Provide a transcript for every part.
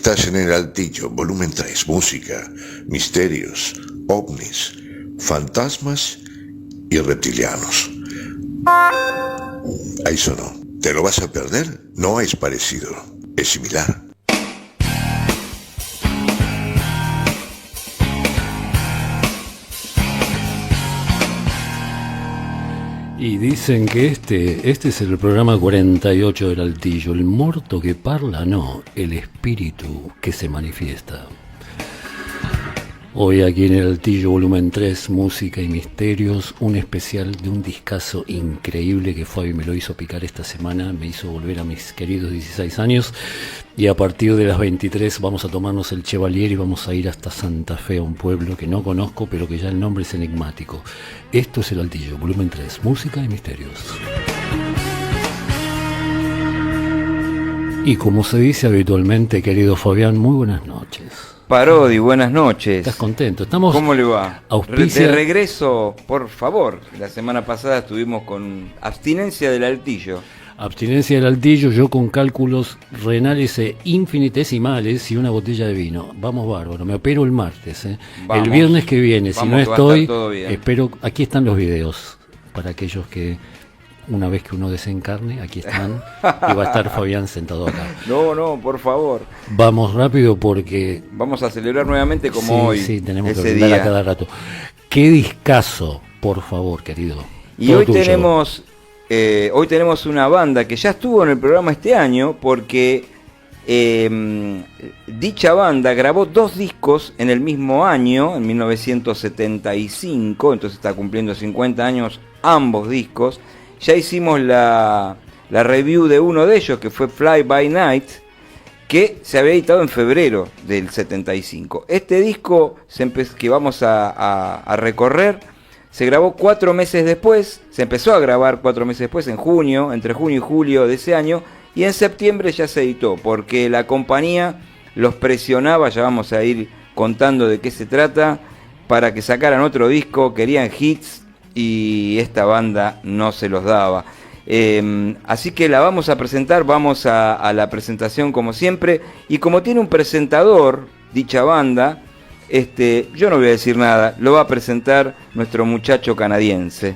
Estás en el Altillo, volumen 3, música, misterios, ovnis, fantasmas y reptilianos. Ahí sonó. ¿Te lo vas a perder? No es parecido, es similar. Y dicen que este es el programa 48 del Altillo. El muerto que parla, no, el espíritu que se manifiesta. Hoy aquí en el Altillo, volumen 3, música y misterios, un especial de un discazo increíble que Fabi me lo hizo picar esta semana, me hizo volver a mis queridos 16 años, y a partir de las 23 vamos a tomarnos el Chevalier y vamos a ir hasta Santa Fe, a un pueblo que no conozco, pero que ya el nombre es enigmático. Esto es el Altillo, volumen 3, música y misterios. Y como se dice habitualmente, querido Fabián, muy buenas noches. Parodi, buenas noches. ¿Estás contento? Estamos. ¿Cómo le va? Auspicia... De regreso, por favor. La semana pasada estuvimos con abstinencia del Altillo. Abstinencia del Altillo, yo con cálculos renales infinitesimales y una botella de vino. Vamos bárbaro, me opero el martes. Vamos, el viernes que viene, si no estoy, espero, aquí están los videos, para aquellos que una vez que uno desencarne, aquí están, y va a estar Fabián sentado acá. No, por favor. Vamos rápido porque... Vamos a celebrar nuevamente como hoy. Sí, tenemos ese que día a cada rato. Qué discazo, por favor, querido. Y todo hoy tuyo. tenemos una banda que ya estuvo en el programa este año porque dicha banda grabó 2 discos en el mismo año, en 1975, entonces está cumpliendo 50 años ambos discos. Ya hicimos la review de uno de ellos, que fue Fly By Night, que se había editado en febrero del 75. Este disco que vamos a recorrer se grabó 4 meses después, se empezó a grabar 4 meses después, en junio, entre junio y julio de ese año, y en septiembre ya se editó, porque la compañía los presionaba, ya vamos a ir contando de qué se trata, para que sacaran otro disco, querían hits, y esta banda no se los daba. Así que la vamos a presentar, vamos a la presentación como siempre, y como tiene un presentador, dicha banda, yo no voy a decir nada, lo va a presentar nuestro muchacho canadiense.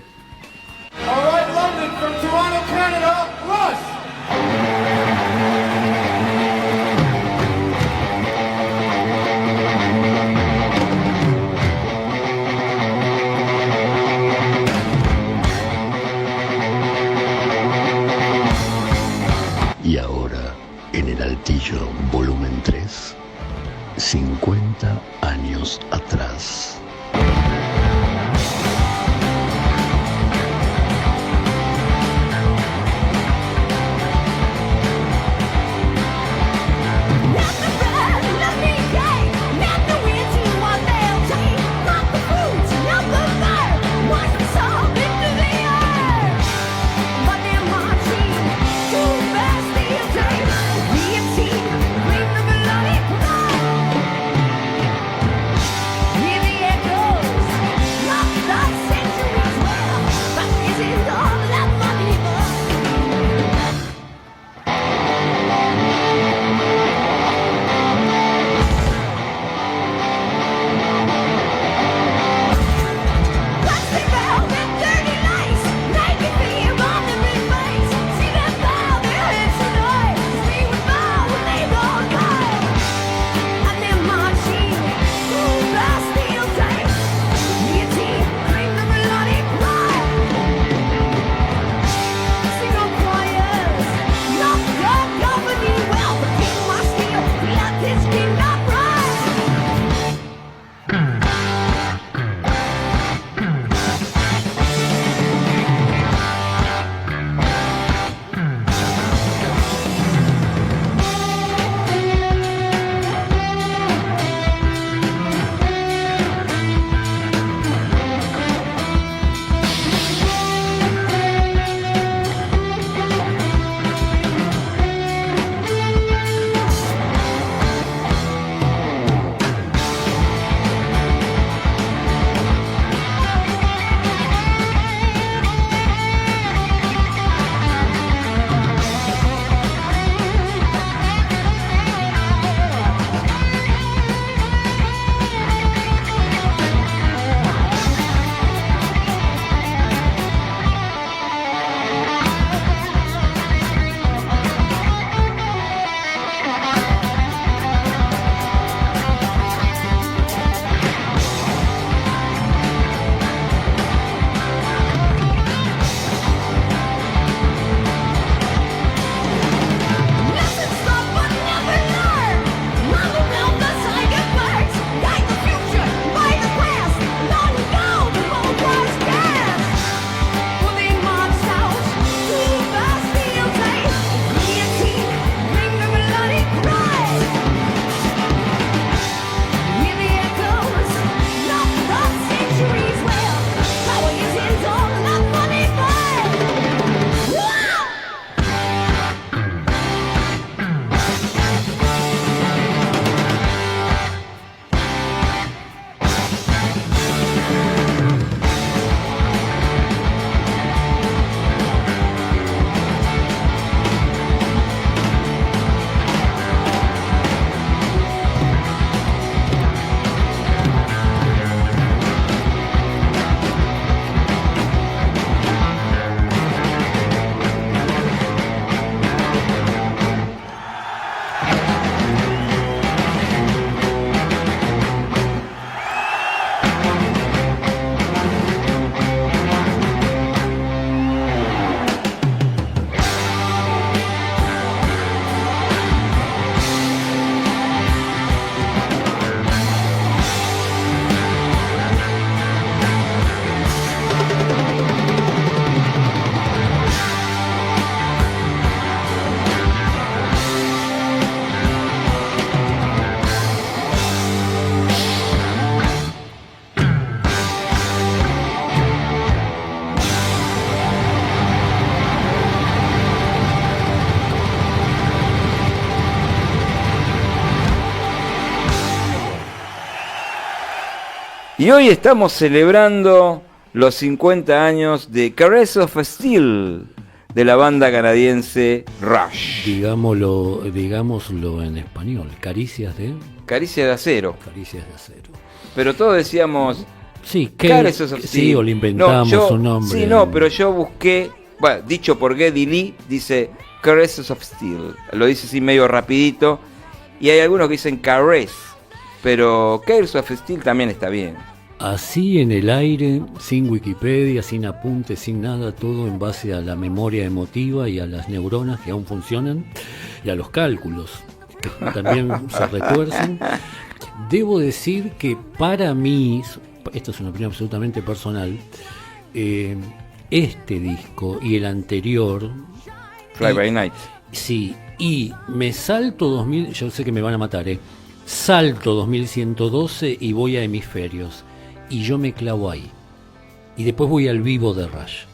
Y ahora, en el Altillo, volumen 3, 50 años atrás. Y hoy estamos celebrando los 50 años de Caress of Steel, de la banda canadiense Rush. Digámoslo en español, caricias de acero. Caricias de acero. Pero todos decíamos Sí, Caress of Steel. sí, o le inventamos un nombre. Sí, no, pero yo busqué, bueno, dicho por Geddy Lee, dice Caress of Steel. Lo dice así medio rapidito. Y hay algunos que dicen Caress, pero Caress of Steel también está bien. Así en el aire, sin Wikipedia, sin apuntes, sin nada, todo en base a la memoria emotiva y a las neuronas que aún funcionan y a los cálculos que también se retuercen. Debo decir que para mí, esto es una opinión absolutamente personal, este disco y el anterior, Fly by Night. sí, y me salto 2000, yo sé que me van a matar, salto 2112 y voy a Hemisferios. Y yo me clavo ahí. Y después voy al vivo de Rush.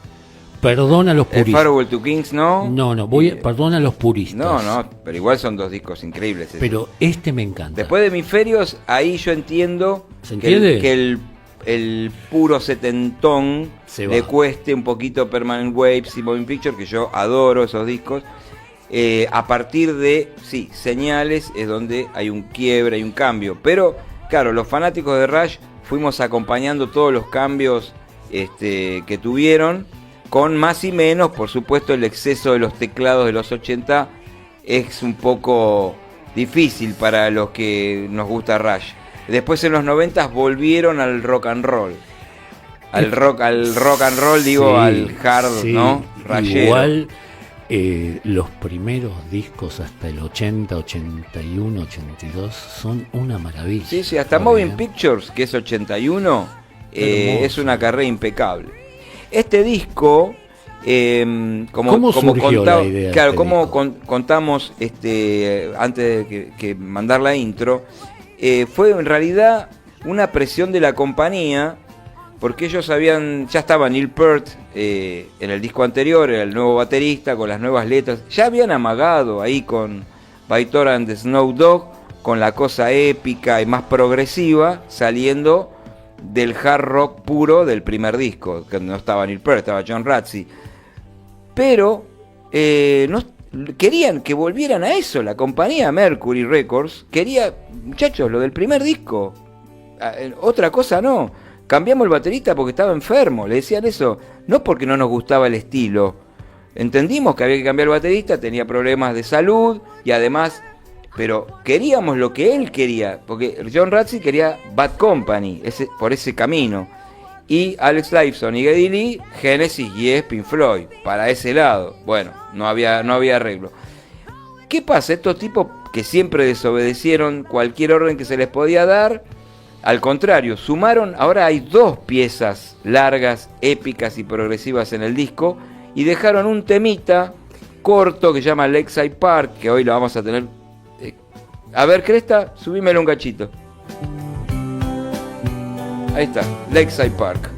Perdona a los puristas. Farewell to Kings, ¿no? No, perdona a los puristas. No, pero igual son dos discos increíbles. Pero este me encanta. Después de Hemisferios, ahí yo entiendo ¿Se entiende? que el puro setentón le cueste un poquito Permanent Waves y Moving Picture, que yo adoro esos discos. A partir de, sí, Señales es donde hay un quiebre, hay un cambio. Pero, claro, los fanáticos de Rush fuimos acompañando todos los cambios que tuvieron, con más y menos, por supuesto, el exceso de los teclados de los 80 es un poco difícil para los que nos gusta Rush. Después en los 90 volvieron al rock and roll. Al rock and roll, digo, sí, al hard, sí, ¿no? Rayero. Igual los primeros discos hasta el 80, 81, 82 son una maravilla. Sí, sí, hasta Moving Pictures, que es 81, es una carrera impecable. Este disco, ¿Cómo surgió la idea? Claro, como contamos antes de que mandar la intro, fue en realidad una presión de la compañía, porque ellos ya estaba Neil Peart en el disco anterior, era el nuevo baterista con las nuevas letras, ya habían amagado ahí con By Thor and the Snow Dog, con la cosa épica y más progresiva, saliendo del hard rock puro del primer disco, que no estaba Neil Peart, estaba John Ratsey. Pero no, querían que volvieran a eso, la compañía Mercury Records quería, muchachos, lo del primer disco, otra cosa no. Cambiamos el baterista porque estaba enfermo, le decían eso, no porque no nos gustaba el estilo. Entendimos que había que cambiar el baterista, tenía problemas de salud y además, pero queríamos lo que él quería, porque John Ratsey quería Bad Company, por ese camino. Y Alex Lifeson y Geddy Lee, Genesis y Pink Floyd, para ese lado. Bueno, no había arreglo. ¿Qué pasa? Estos tipos que siempre desobedecieron cualquier orden que se les podía dar, al contrario, sumaron, ahora hay 2 piezas largas, épicas y progresivas en el disco, y dejaron un temita corto que se llama Lakeside Park, que hoy lo vamos a tener. A ver, Cresta, subímelo un cachito. Ahí está, Lakeside Park,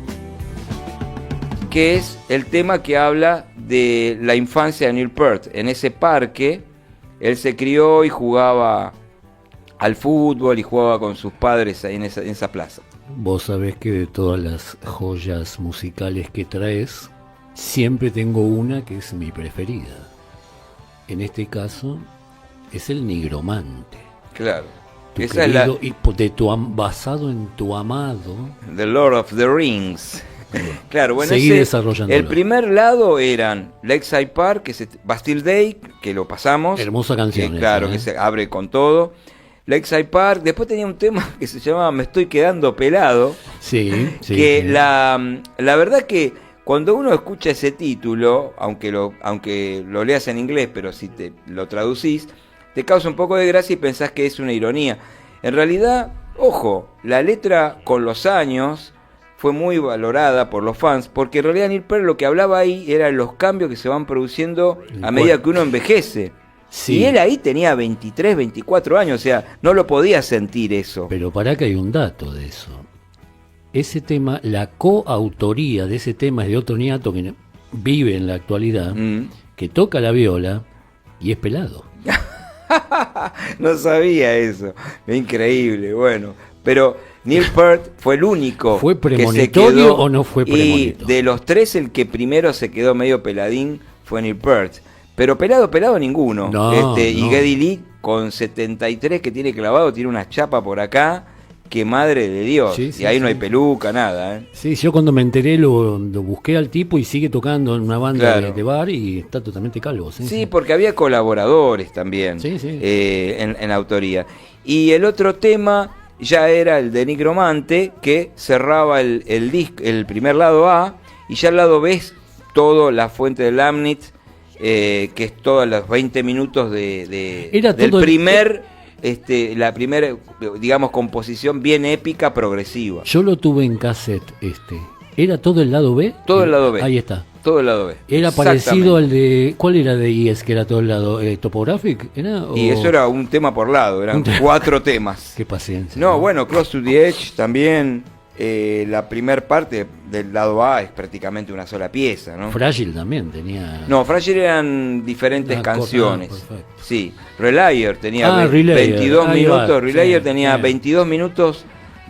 que es el tema que habla de la infancia de Neil Peart. En ese parque, él se crió y jugaba al fútbol y jugaba con sus padres ahí en esa plaza. Vos sabés que de todas las joyas musicales que traes, siempre tengo una que es mi preferida. En este caso, es el Nigromante. Claro. Esa es basado en tu amado The Lord of the Rings. Claro, bueno, seguí desarrollándolo. El primer lado eran Lakeside Park, que es Bastille Day, que lo pasamos. Hermosa canción. Claro, que se abre con todo. Lakeside Park, después tenía un tema que se llamaba Me estoy quedando pelado. Sí, que sí. La verdad que cuando uno escucha ese título, aunque lo leas en inglés, pero si te lo traducís, te causa un poco de gracia y pensás que es una ironía. En realidad, ojo, la letra con los años fue muy valorada por los fans, porque en realidad Neil Peart lo que hablaba ahí eran los cambios que se van produciendo a medida que uno envejece. Sí. Y él ahí tenía 23, 24 años, o sea, no lo podía sentir eso. Pero pará que hay un dato de eso. Ese tema, la coautoría de ese tema es de otro niato que vive en la actualidad, que toca la viola y es pelado. No sabía eso, increíble, bueno. Pero Neil Peart fue el único ¿Fue que se premonitorio quedó, o no fue y premonitorio? de los tres el que primero se quedó medio peladín fue Neil Peart. Pero pelado ninguno. No, Y no. Geddy Lee con 73 que tiene clavado, tiene una chapa por acá, que madre de Dios. Sí, sí, y ahí no sí. hay peluca, nada. Sí, yo cuando me enteré lo busqué al tipo y sigue tocando en una banda Claro. de bar y está totalmente calvo. Sí, Sí, porque había colaboradores también Sí, sí. en autoría. Y el otro tema ya era el de Nigromante, que cerraba el disco, el primer lado A, y ya el lado B es todo La Fuente del Lamnit, que es todos los 20 minutos Era del todo el- primer, la primera, digamos, composición bien épica, progresiva. Yo lo tuve en cassette ¿Era todo el lado B? Todo el lado B. Ahí está. Todo el lado B. Era Exactamente. parecido al de... ¿Cuál era de IES que era todo el lado? ¿Topographic? ¿Era? Y eso era un tema por lado, eran 4 temas. Qué paciencia. No, bueno, Close to the Edge también, la primer parte del lado A es prácticamente una sola pieza, ¿no? Frágil también tenía... No, Fragile eran diferentes Ah, canciones. perfecto. Sí, Relayer tenía Relayer, 22 ahí va, minutos, Relayer sí, tenía sí. 22 minutos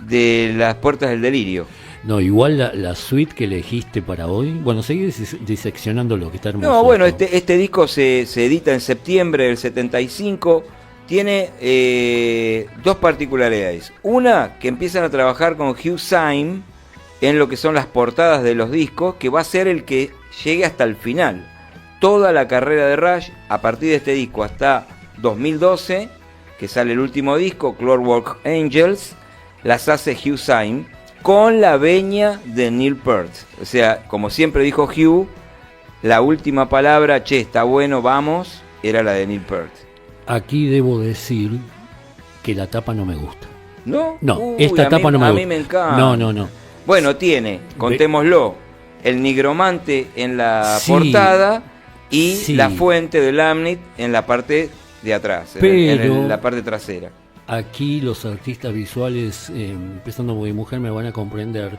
de Las Puertas del Delirio. No, igual la suite que elegiste para hoy... Bueno, seguí diseccionando lo que está hermoso. No, bueno, esto. este disco se edita en septiembre del 75. Tiene 2 particularidades. Una, que empiezan a trabajar con Hugh Syme en lo que son las portadas de los discos, que va a ser el que llegue hasta el final. Toda la carrera de Rush, a partir de este disco hasta 2012, que sale el último disco, Clockwork Angels, las hace Hugh Syme con la veña de Neil Peart. O sea, como siempre dijo Hugh, la última palabra, che, está bueno, vamos, era la de Neil Peart. Aquí debo decir que la tapa no me gusta. ¿No? No, Uy, esta tapa no me a gusta. mí me encanta. No. Bueno, tiene, contémoslo, el nigromante en la Sí, portada y sí. la fuente del Lamnit en la parte de atrás, Pero- la parte trasera. Aquí los artistas visuales, empezando por mi mujer, me van a comprender.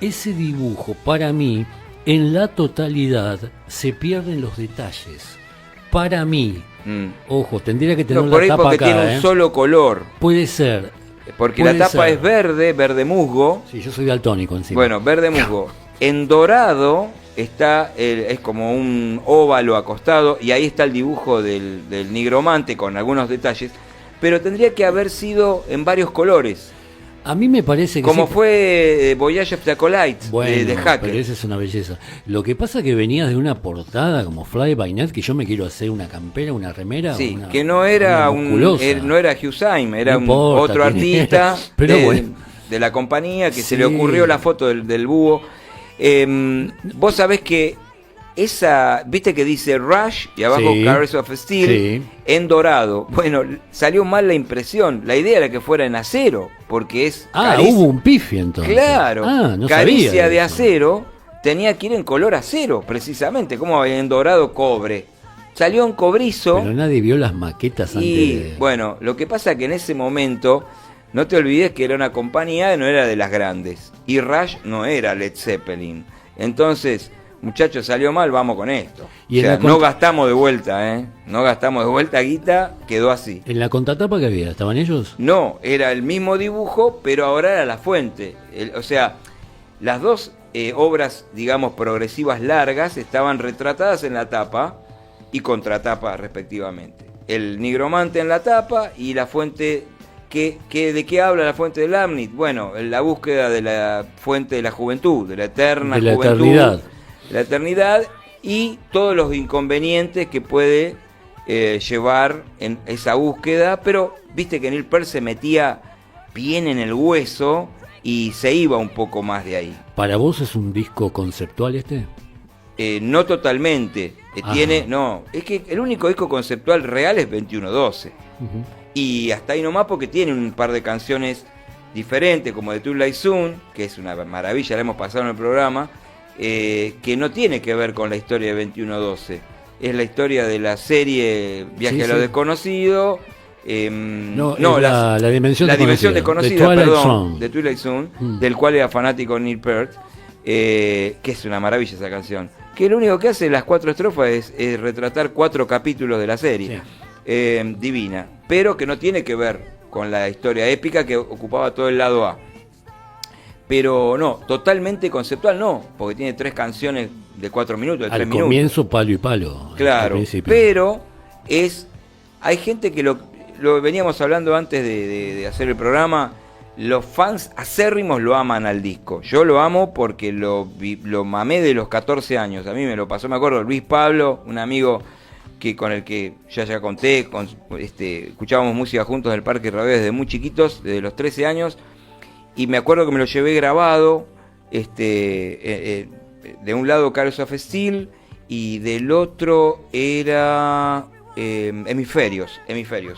Ese dibujo, para mí, en la totalidad, se pierden los detalles. Para mí, ojo, tendría que tener No, por la ahí tapa porque acá. tiene un solo color, Puede ser. porque Puede la tapa ser. es verde musgo. Sí, yo soy daltónico encima. Bueno, verde musgo. En dorado está es como un óvalo acostado y ahí está el dibujo del nigromante con algunos detalles, pero tendría que haber sido en varios colores, a mí me parece que como sí. fue Voyage of the Acolyte Bueno, de Hacker. pero esa es una belleza. Lo que pasa es que venías de una portada como Fly By Night, que yo me quiero hacer una campera, una remera. Sí, una- que no era una musculosa. no era Hugh Syme, era No importa, otro tiene- artista pero de, bueno. de la compañía que se le Sí. ocurrió la foto del búho. Vos sabés que esa, viste que dice Rush y abajo Sí. Caress of Steel Sí. en dorado. Bueno, salió mal la impresión. La idea era que fuera en acero, porque es Hubo un pifi entonces. claro, No Caricia sabía de eso. acero tenía que ir en color acero, precisamente, como en dorado cobre. Salió en cobrizo. Pero nadie vio las maquetas antes Y de... bueno, lo que pasa es que en ese momento, no te olvides que era una compañía que no era de las grandes. Y Rush no era Led Zeppelin. Entonces, muchachos, salió mal, vamos con esto. Y O sea, en la no gastamos de vuelta, ¿eh? No gastamos de vuelta guita, quedó así. En la contratapa que había, ¿estaban ellos? No, era el mismo dibujo, pero ahora era la fuente. O sea, las dos obras, digamos, progresivas largas estaban retratadas en la tapa y contratapa respectivamente. El nigromante en la tapa y la fuente, ¿de qué habla la fuente del Lamnit? Bueno, la búsqueda de la fuente de la juventud, de la eterna De la juventud, eternidad. la eternidad y todos los inconvenientes que puede llevar en esa búsqueda, pero viste que Neil Peart se metía bien en el hueso y se iba un poco más de ahí. ¿Para vos es un disco conceptual este? No totalmente. Ajá. Es que el único disco conceptual real es 2112. Ujú. Y hasta ahí nomás porque tiene un par de canciones diferentes, como The Twilight Zone, que es una maravilla, la hemos pasado en el programa, que no tiene que ver con la historia de 2112. Es la historia de la serie Viaje Sí, a lo sí. desconocido. No, es la dimensión la dimensión desconocida, desconocida, de Twilight perdón, Zone. de Twilight Zone, Mm. del cual era fanático Neil Peart, que es una maravilla esa canción. Que lo único que hace las 4 estrofas es retratar 4 capítulos de la serie. Divina, pero que no tiene que ver con la historia épica que ocupaba todo el lado A. pero no, totalmente conceptual no, porque tiene 3 canciones de 4 minutos, de 3 Al minutos. comienzo palo y palo. Claro, pero hay gente que lo veníamos hablando antes de hacer el programa, los fans acérrimos lo aman al disco. Yo lo amo porque lo mamé de los 14 años. A mí me lo pasó, me acuerdo, Luis Pablo, un amigo con el que ya conté, escuchábamos música juntos en el Parque Rodeo desde muy chiquitos, desde los 13 años, y me acuerdo que me lo llevé grabado, de un lado Cars of Steel y del otro era Hemisferios. Ahí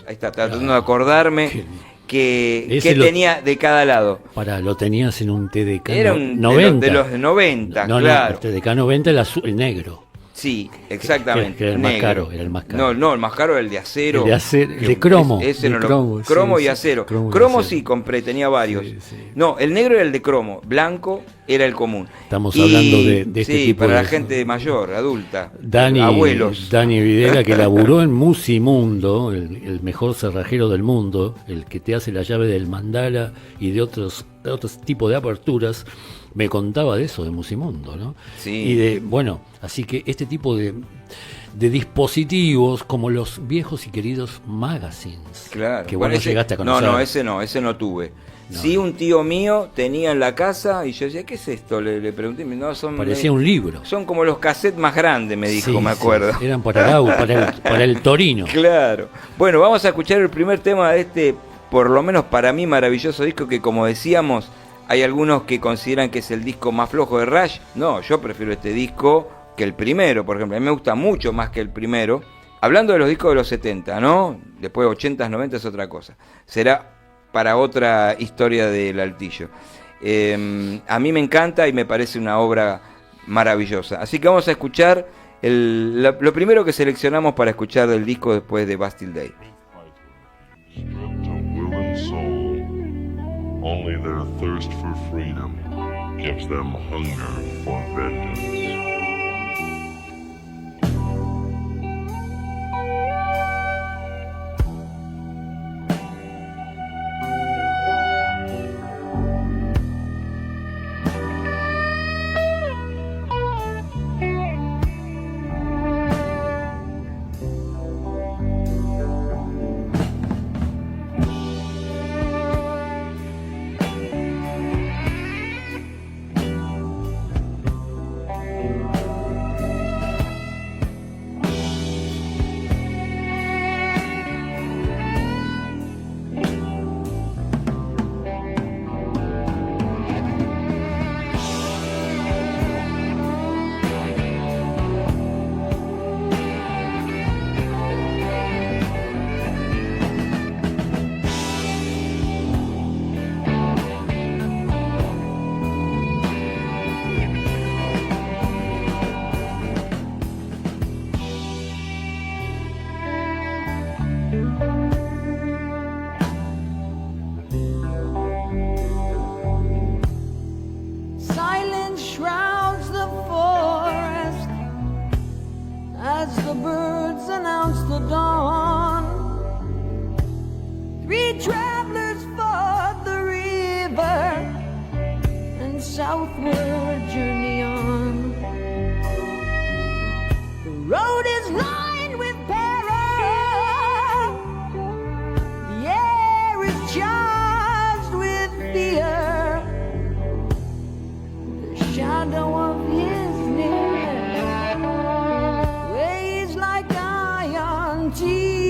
está, tratando de acordarme qué tenía de cada lado. Lo tenías en un TDK era un 90. De los 90, claro. El TDK 90 el negro. Sí, exactamente. Que era el más caro, era el más caro. No, el más caro era el de acero. El de cromo. Ese de cromo y sí, acero. Cromo Cromo y acero. sí compré, tenía varios. Sí. No, el negro era el de cromo, blanco era el común. Estamos hablando de este sí, tipo para de... la gente mayor, adulta, abuelos. Dani Videla, que laburó en Musimundo, el mejor cerrajero del mundo, el que te hace la llave del mandala y de otros tipos de aperturas, me contaba de eso, de Musimundo, ¿no? Sí. Así que este tipo de dispositivos, como los viejos y queridos magazines, claro. que vos no llegaste a conocer. Ese no tuve. No. Sí, un tío mío tenía en la casa y yo decía, ¿qué es esto? Le pregunté, no, parecía un libro. Son como los cassettes más grandes, me dijo, me acuerdo. Sí, eran para el Torino. Claro. Bueno, vamos a escuchar el primer tema de este, por lo menos para mí, maravilloso disco que, como decíamos, hay algunos que consideran que es el disco más flojo de Rush. No, yo prefiero este disco que el primero, por ejemplo. A mí me gusta mucho más que el primero. Hablando de los discos de los 70, ¿no? Después 80s, 90 es otra cosa. Será para otra historia del Altillo. A mí me encanta y me parece una obra maravillosa. Así que vamos a escuchar lo primero que seleccionamos para escuchar del disco después de Bastille Day. Stripped of will and soul, only their thirst for freedom gives them hunger for vengeance. Southward journey on. The road is lined with peril. The air is charged with fear. The shadow of his near weighs like iron teeth.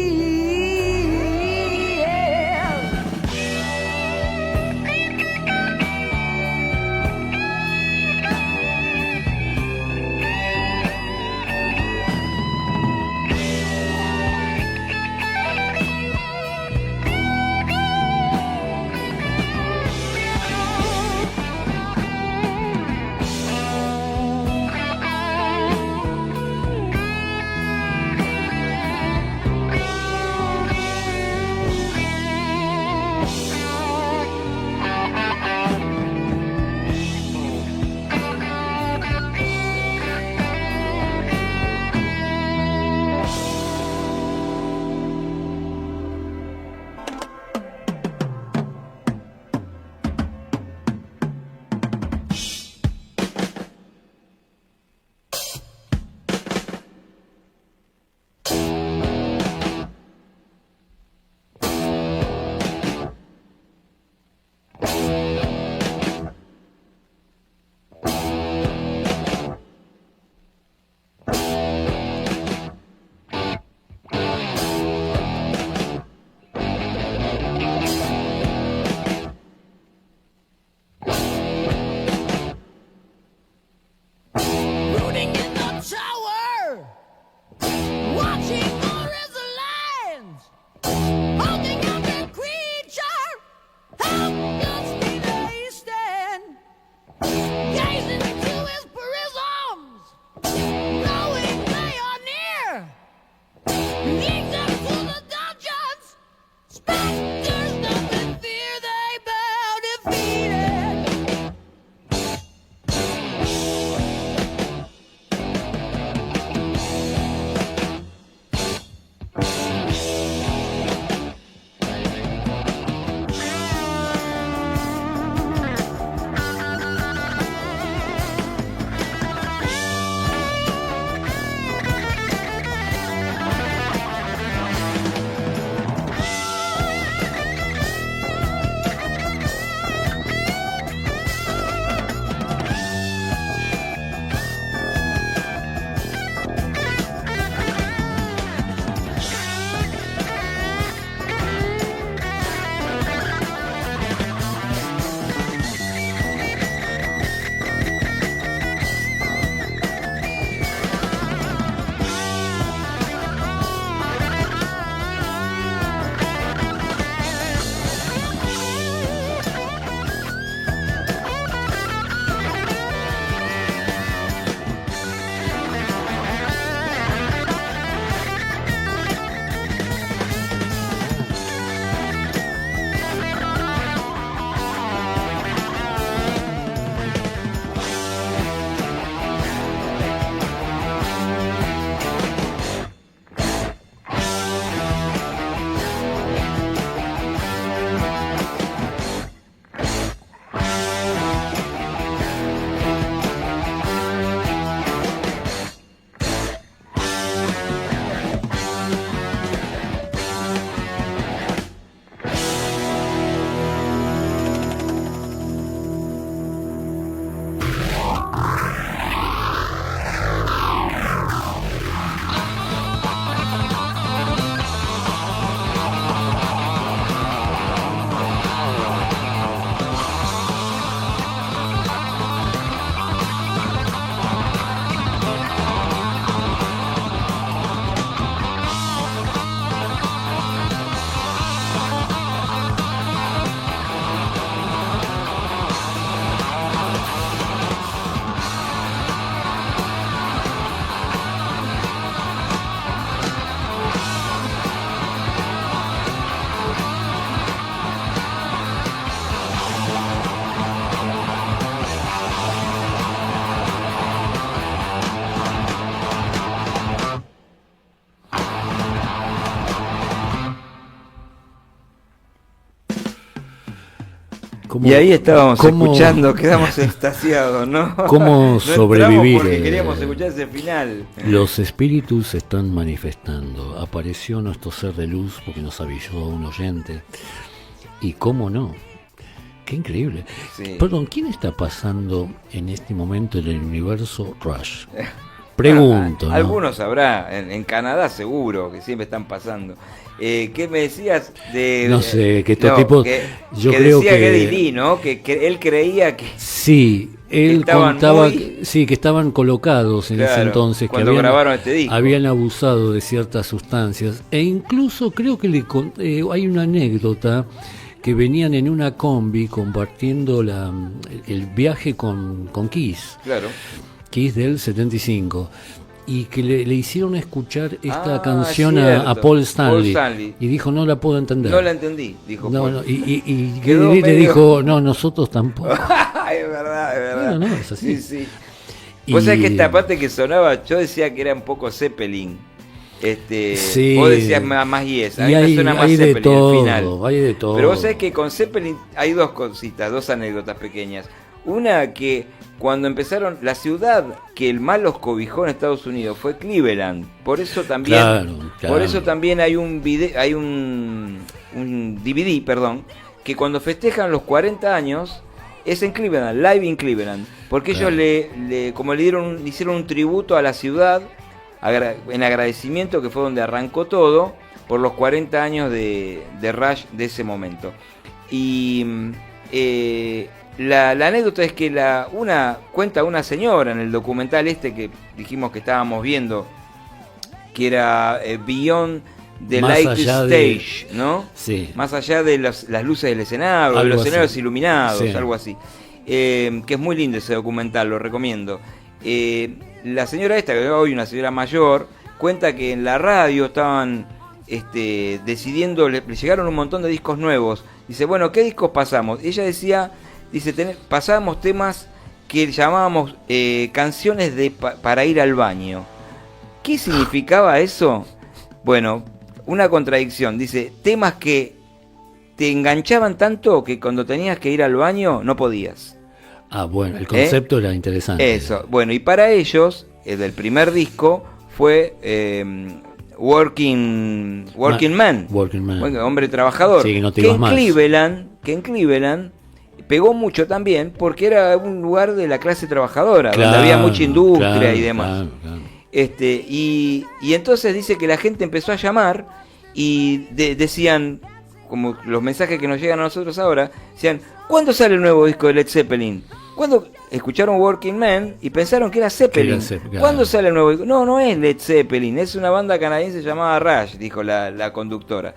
¿Cómo- Y ahí estábamos cómo- escuchando, quedamos extasiados, ¿no? ¿Cómo No entramos sobrevivir, porque queríamos escuchar ese final. Los espíritus se están manifestando. Apareció nuestro ser de luz porque nos avisó un oyente. Y cómo no. Qué increíble. Sí. Perdón, ¿quién está pasando en este momento en el universo Rush? Pregunto. Bueno, ¿no? algunos habrá, en Canadá seguro, que siempre están pasando. ¿Qué me decías de...? No sé, que estos tipos- yo que creo decía que- Geddy Lee, ¿no? Que él creía que... Sí, él Estaban contaba muy- que estaban colocados en ese Claro, entonces, que cuando habían, grabaron este disco. habían abusado de ciertas sustancias, e incluso creo que hay una anécdota que venían en una combi compartiendo el viaje con Kiss, Claro. Kiss del 75, y que le hicieron escuchar esta Ah, canción cierto. a Paul Stanley, Paul Stanley. y dijo, no la puedo entender. No la entendí, dijo No, Paul. no, y Quedó Geddy Lee le medio- dijo, no, nosotros tampoco. Es verdad, es verdad. Bueno, no, es así. Sí, sí. Y- Vos sabés que esta parte que sonaba, yo decía que era un poco Zeppelin. Sí. Vos decías más Yes. A Y mí me suena más hay de Zeppelin al final. todo, hay de todo. Pero vos sabés que con Zeppelin hay dos cositas, dos anécdotas pequeñas. Una que cuando empezaron, la ciudad que el mal los cobijó en Estados Unidos fue Cleveland. Por eso también, Claro. por eso también hay un DVD, perdón, que cuando festejan los 40 años es en Cleveland, Live in Cleveland, porque Claro. ellos como le hicieron un tributo a la ciudad en agradecimiento, que fue donde arrancó todo, por los 40 años de Rush de ese momento. Y la anécdota es que cuenta una señora en el documental que dijimos que estábamos viendo, que era Beyond the Más Light allá de- Stage, ¿no? Sí. Más allá de las luces del escenario, de Algo los así. escenarios iluminados, Sí. algo así. Que es muy lindo ese documental, lo recomiendo. La señora esta, que hoy una señora mayor, cuenta que en la radio estaban decidiendo, le llegaron un montón de discos nuevos. Dice, bueno, ¿qué discos pasamos? Ella decía, pasábamos temas que llamábamos canciones para ir al baño. ¿Qué significaba eso? Bueno, una contradicción. Dice, temas que te enganchaban tanto que cuando tenías que ir al baño no podías. Ah, bueno, el concepto era interesante. Eso, bueno, y para ellos, el del primer disco fue Working Man. Working Man. Bueno, hombre trabajador. Sí, que no te que ibas en más. Cleveland pegó mucho también porque era un lugar de la clase trabajadora, Claro, donde había mucha industria claro, y demás. claro. Y entonces dice que la gente empezó a llamar y decían, como los mensajes que nos llegan a nosotros ahora, decían, ¿cuándo sale el nuevo disco de Led Zeppelin? ¿Cuándo? Escucharon Working Man y pensaron que era Zeppelin. Claro. ¿Cuándo sale el nuevo disco? No es Led Zeppelin, es una banda canadiense llamada Rush, dijo la conductora.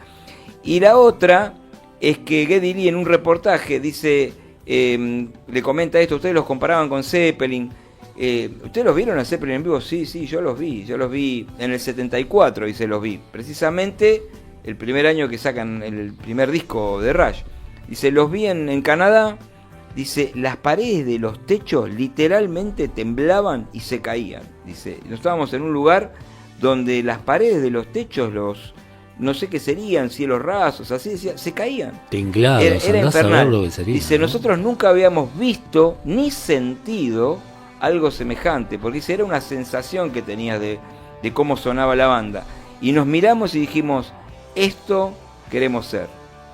Y la otra es que Geddy Lee en un reportaje dice, le comenta esto, ustedes los comparaban con Zeppelin. ¿Ustedes los vieron a Zeppelin en vivo? Sí, yo los vi en el 74 y se los vi. Precisamente el primer año que sacan el primer disco de Rush. Dice, los vi en Canadá. Dice, las paredes de los techos literalmente temblaban y se caían. Dice, no estábamos en un lugar donde las paredes de los techos, no sé qué serían, cielos rasos, así decía, se caían. Tinglados, Era andás a ver infernal. lo que sería, Dice, ¿no? nosotros nunca habíamos visto ni sentido algo semejante, porque dice, era una sensación que tenías de cómo sonaba la banda. Y nos miramos y dijimos, esto queremos ser,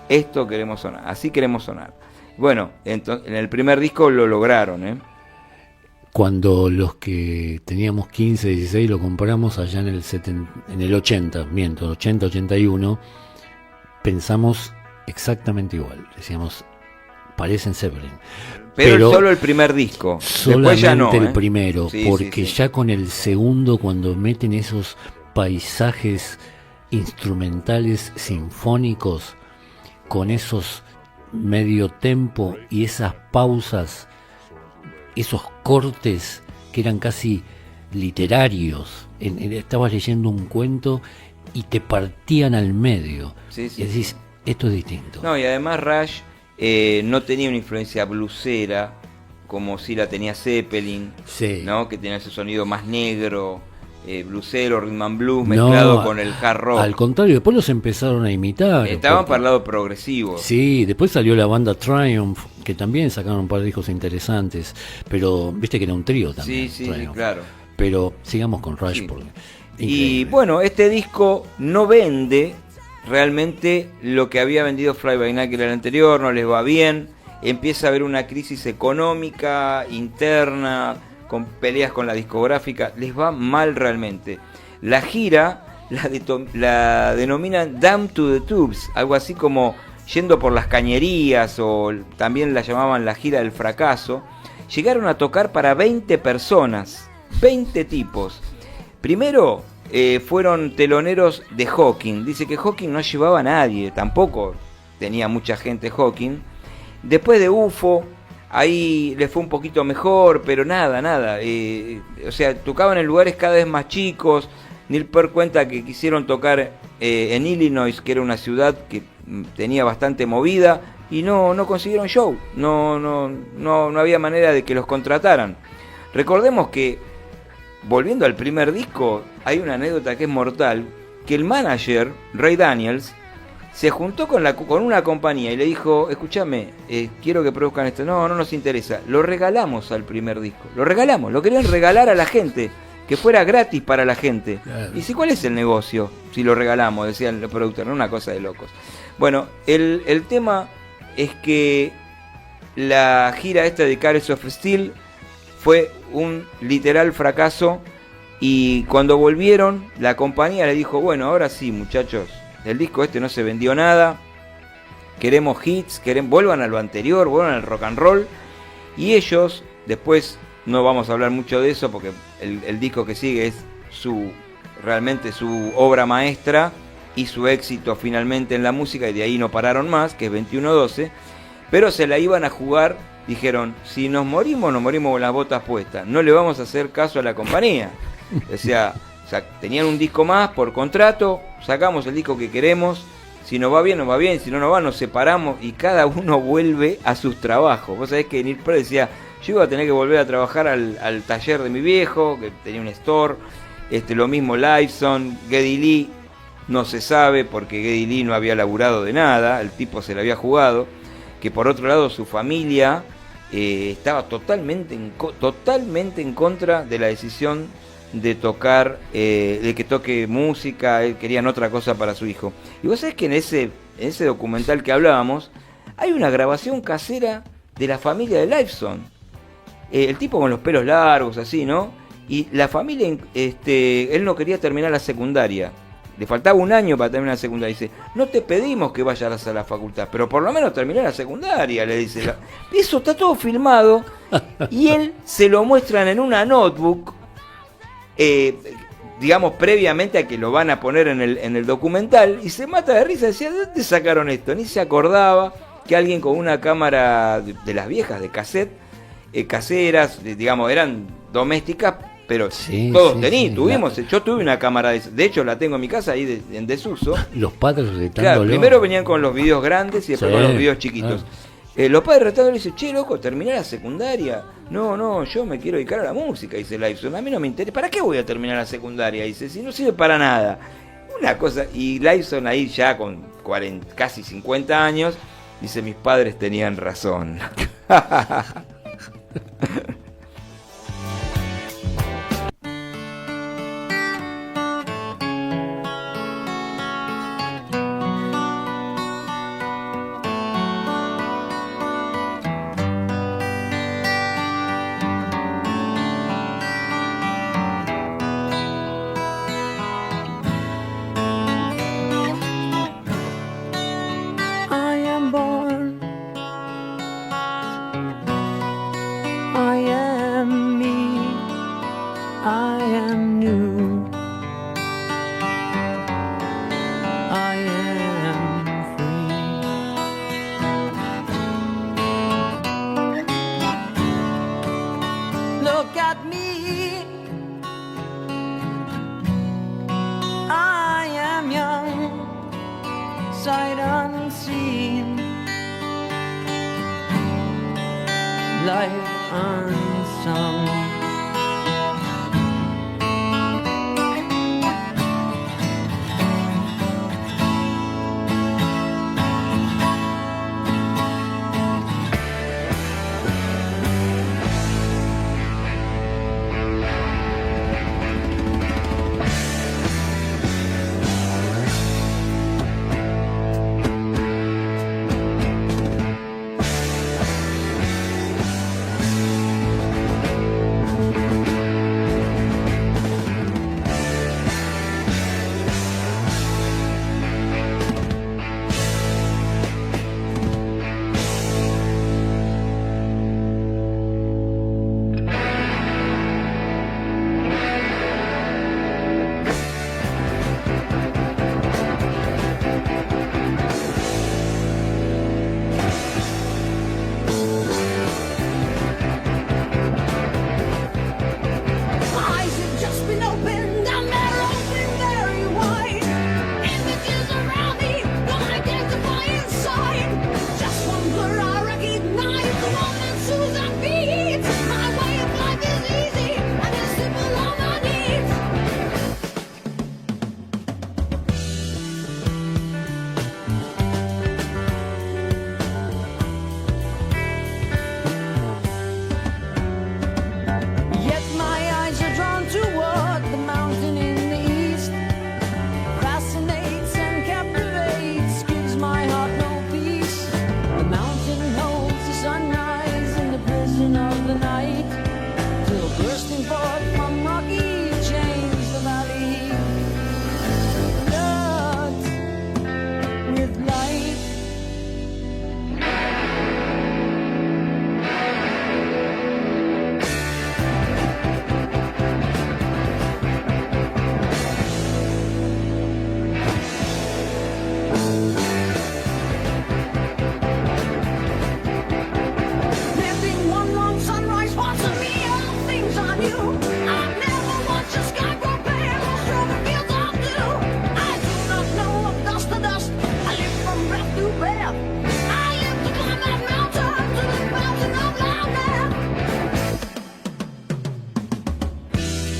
esto queremos sonar, así queremos sonar. Bueno, entonces, en el primer disco lo lograron, ¿eh? Cuando los que teníamos 15, 16 lo compramos allá en el 80, 81, pensamos exactamente igual. Decíamos, parecen Zeppelin. Pero solo el primer disco. Después Solamente ya no, el ¿eh? primero, Sí, porque sí. ya con el segundo, cuando meten esos paisajes instrumentales sinfónicos, con esos medio tempo y esas pausas, esos cortes que eran casi literarios. Estabas leyendo un cuento y te partían al medio. Sí, Y decís, esto es distinto. No, y además Rush no tenía una influencia bluesera como si la tenía Zeppelin, Sí. ¿no? Que tenía ese sonido más negro, bluesero, rhythm and blues, mezclado con el hard rock. Al contrario, después los empezaron a imitar. Estaban porque- para el lado progresivo. Sí, después salió la banda Triumph, que también sacaron un par de discos interesantes, pero viste que era un trío también. Sí, Triumph. claro. Pero sigamos con Rush, Sí. porque Y increíble. bueno, este disco no vende realmente lo que había vendido Fly By Night, que era el anterior, no les va bien, empieza a haber una crisis económica interna, con peleas con la discográfica, les va mal realmente. La gira la denominan Damn to the Tubes, algo así como yendo por las cañerías, o también la llamaban la gira del fracaso. Llegaron a tocar para 20 personas, 20 tipos. Primero fueron teloneros de Hawking. Dice que Hawking no llevaba a nadie, tampoco tenía mucha gente Hawking. Después de UFO, ahí les fue un poquito mejor, pero nada. O sea, tocaban en lugares cada vez más chicos. Neil Peart cuenta que quisieron tocar en Illinois, que era una ciudad que tenía bastante movida, y no consiguieron show. No había manera de que los contrataran. Recordemos que, volviendo al primer disco, hay una anécdota que es mortal, que el manager, Ray Daniels, se juntó con una compañía y le dijo: escúchame, quiero que produzcan esto. No nos interesa. Lo regalamos al primer disco. Lo querían regalar a la gente, que fuera gratis para la gente. Claro. Y si, ¿cuál es el negocio si lo regalamos? Decían los productores, una cosa de locos. Bueno, el tema es que la gira esta de Caress of Steel fue un literal fracaso, y cuando volvieron, la compañía le dijo: bueno, ahora sí, muchachos, el disco este no se vendió nada, queremos hits, vuelvan a lo anterior, vuelvan al rock and roll. Y ellos, después no vamos a hablar mucho de eso, porque el disco que sigue es realmente su obra maestra y su éxito finalmente en la música, y de ahí no pararon más, que es 2112, pero se la iban a jugar. Dijeron: si nos morimos con las botas puestas, no le vamos a hacer caso a la compañía. O sea, tenían un disco más por contrato, sacamos el disco que queremos, si nos va bien, nos va bien, si no nos va, nos separamos, y cada uno vuelve a sus trabajos. Vos sabés que Neil Peart decía: yo iba a tener que volver a trabajar al taller de mi viejo, que tenía un store, lo mismo Lifeson, Geddy Lee, no se sabe, porque Geddy Lee no había laburado de nada, el tipo se la había jugado, que por otro lado su familia estaba totalmente en contra de la decisión de tocar, de que toque música. Querían otra cosa para su hijo. Y vos sabés que en ese documental que hablábamos, hay una grabación casera de la familia de Lifeson. El tipo con los pelos largos, así, ¿no? Y la familia, él no quería terminar la secundaria. Le faltaba un año para terminar la secundaria. Dice: no te pedimos que vayas a la facultad, pero por lo menos terminar la secundaria, le dice. Eso está todo filmado, y él se lo muestran en una notebook, digamos, previamente a que lo van a poner en el documental, y se mata de risa. Decía: ¿de dónde sacaron esto? Ni se acordaba que alguien con una cámara de las viejas de cassette, caseras, digamos, eran domésticas, pero Sí, todos sí, tuvimos. sí. Yo tuve una cámara de hecho la tengo en mi casa ahí en desuso. Los padres retándolo. Claro, primero venían con los videos grandes y después Sí, con los videos chiquitos. Los padres retándolo, dicen: che, loco, terminé la secundaria. No, yo me quiero dedicar a la música, dice Lifeson. A mí no me interesa. ¿Para qué voy a terminar la secundaria? Dice: si no sirve para nada. Una cosa. Y Lifeson ahí ya con casi 50 años dice: mis padres tenían razón. I am born, I am me, I am new, I am free. Look at me, I am young, sight unseen, life unsung.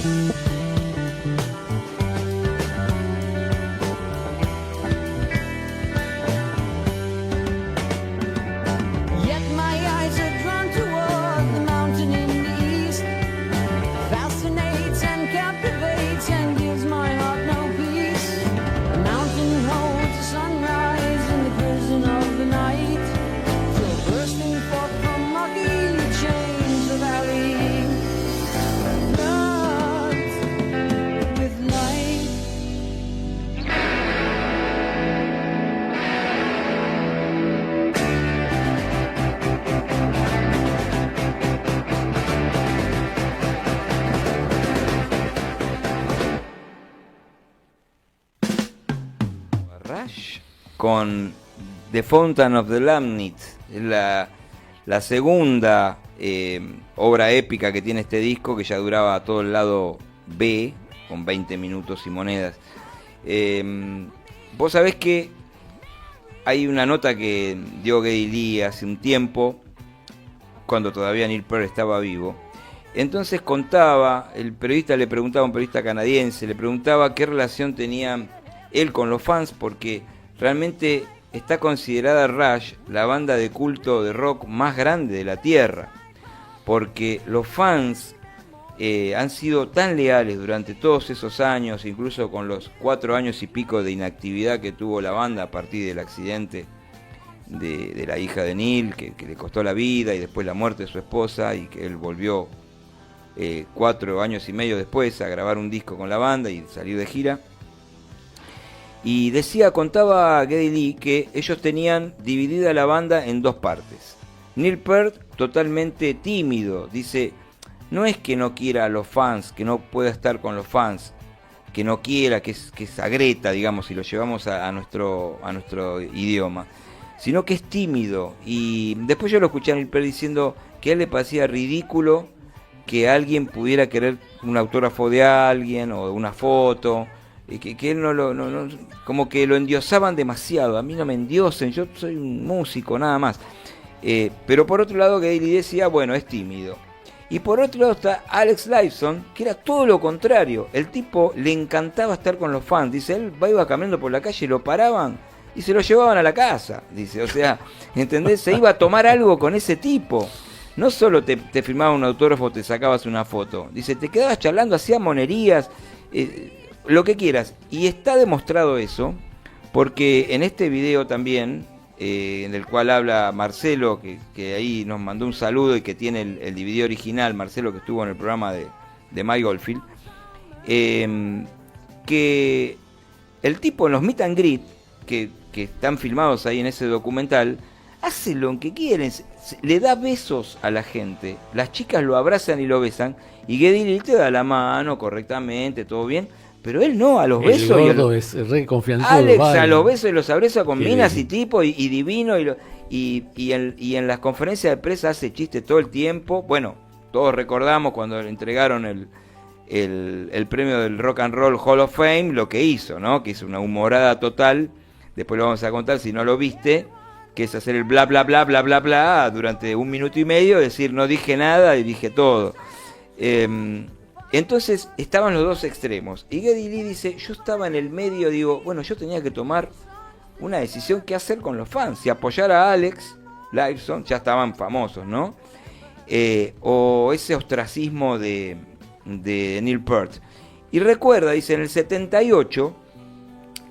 Yet my eyes are drawn toward the mountain in the east. Fascinates and captivates and gives my heart no peace. The mountain holds the sunrise in the prison of the night. So bursting forth from muggy chains the valley floods with light. Rush con The Fountain of the Lamnit, la segunda obra épica que tiene este disco, que ya duraba todo el lado B, con 20 minutos y monedas. Vos sabés que hay una nota que dio Geddy Lee hace un tiempo, cuando todavía Neil Peart estaba vivo. Entonces contaba, el periodista le preguntaba, un periodista canadiense, le preguntaba qué relación tenía él con los fans, porque realmente está considerada Rush la banda de culto de rock más grande de la Tierra, porque los fans han sido tan leales durante todos esos años, incluso con los 4 años y pico de inactividad que tuvo la banda a partir del accidente de la hija de Neil, que le costó la vida, y después la muerte de su esposa, y que él volvió 4 años y medio después a grabar un disco con la banda y salir de gira. Y contaba Geddy Lee que ellos tenían dividida la banda en 2 partes. Neil Peart totalmente tímido, dice, no es que no quiera a los fans, que no pueda estar con los fans, que no quiera, que es agreta, digamos, si lo llevamos a nuestro idioma, sino que es tímido. Y después yo lo escuché a Neil Peart diciendo que a él le parecía ridículo que alguien pudiera querer un autógrafo de alguien o una foto, y que él no, como que lo endiosaban demasiado. A mí no me endiosen, yo soy un músico nada más. Pero por otro lado, Geddy Lee decía, bueno, es tímido. Y por otro lado está Alex Lifeson, que era todo lo contrario. El tipo le encantaba estar con los fans. Dice, él iba caminando por la calle, lo paraban y se lo llevaban a la casa. Dice, o sea, ¿entendés? Se iba a tomar algo con ese tipo. No solo te firmaba un autógrafo, te sacabas una foto. Dice, te quedabas charlando, hacía monerías, lo que quieras. Y está demostrado eso, porque en este video también, en el cual habla Marcelo, que ahí nos mandó un saludo y que tiene el DVD original, Marcelo, que estuvo en el programa de Mike Oldfield, que el tipo en los meet and greet, que están filmados ahí en ese documental, hace lo que quieren, le da besos a la gente, las chicas lo abrazan y lo besan, y Geddy Lee te da la mano correctamente, todo bien, pero él no, a los besos. El gordo es re confianzudo. Alex vale. A los besos y los abraza con Qué minas bien. y tipo, y divino, y en las conferencias de prensa hace chistes todo el tiempo. Bueno, todos recordamos cuando le entregaron el premio del Rock and Roll Hall of Fame, lo que hizo, ¿no? Que hizo una humorada total, después lo vamos a contar si no lo viste, que es hacer el bla bla bla bla bla bla durante 1 minuto y medio, decir no dije nada y dije todo. Entonces estaban los dos extremos, y Geddy Lee dice, yo estaba en el medio, digo, bueno, yo tenía que tomar una decisión, qué hacer con los fans, si apoyar a Alex Lifeson, ya estaban famosos, ¿no? O ese ostracismo de Neil Peart. Y recuerda, dice, en el 78,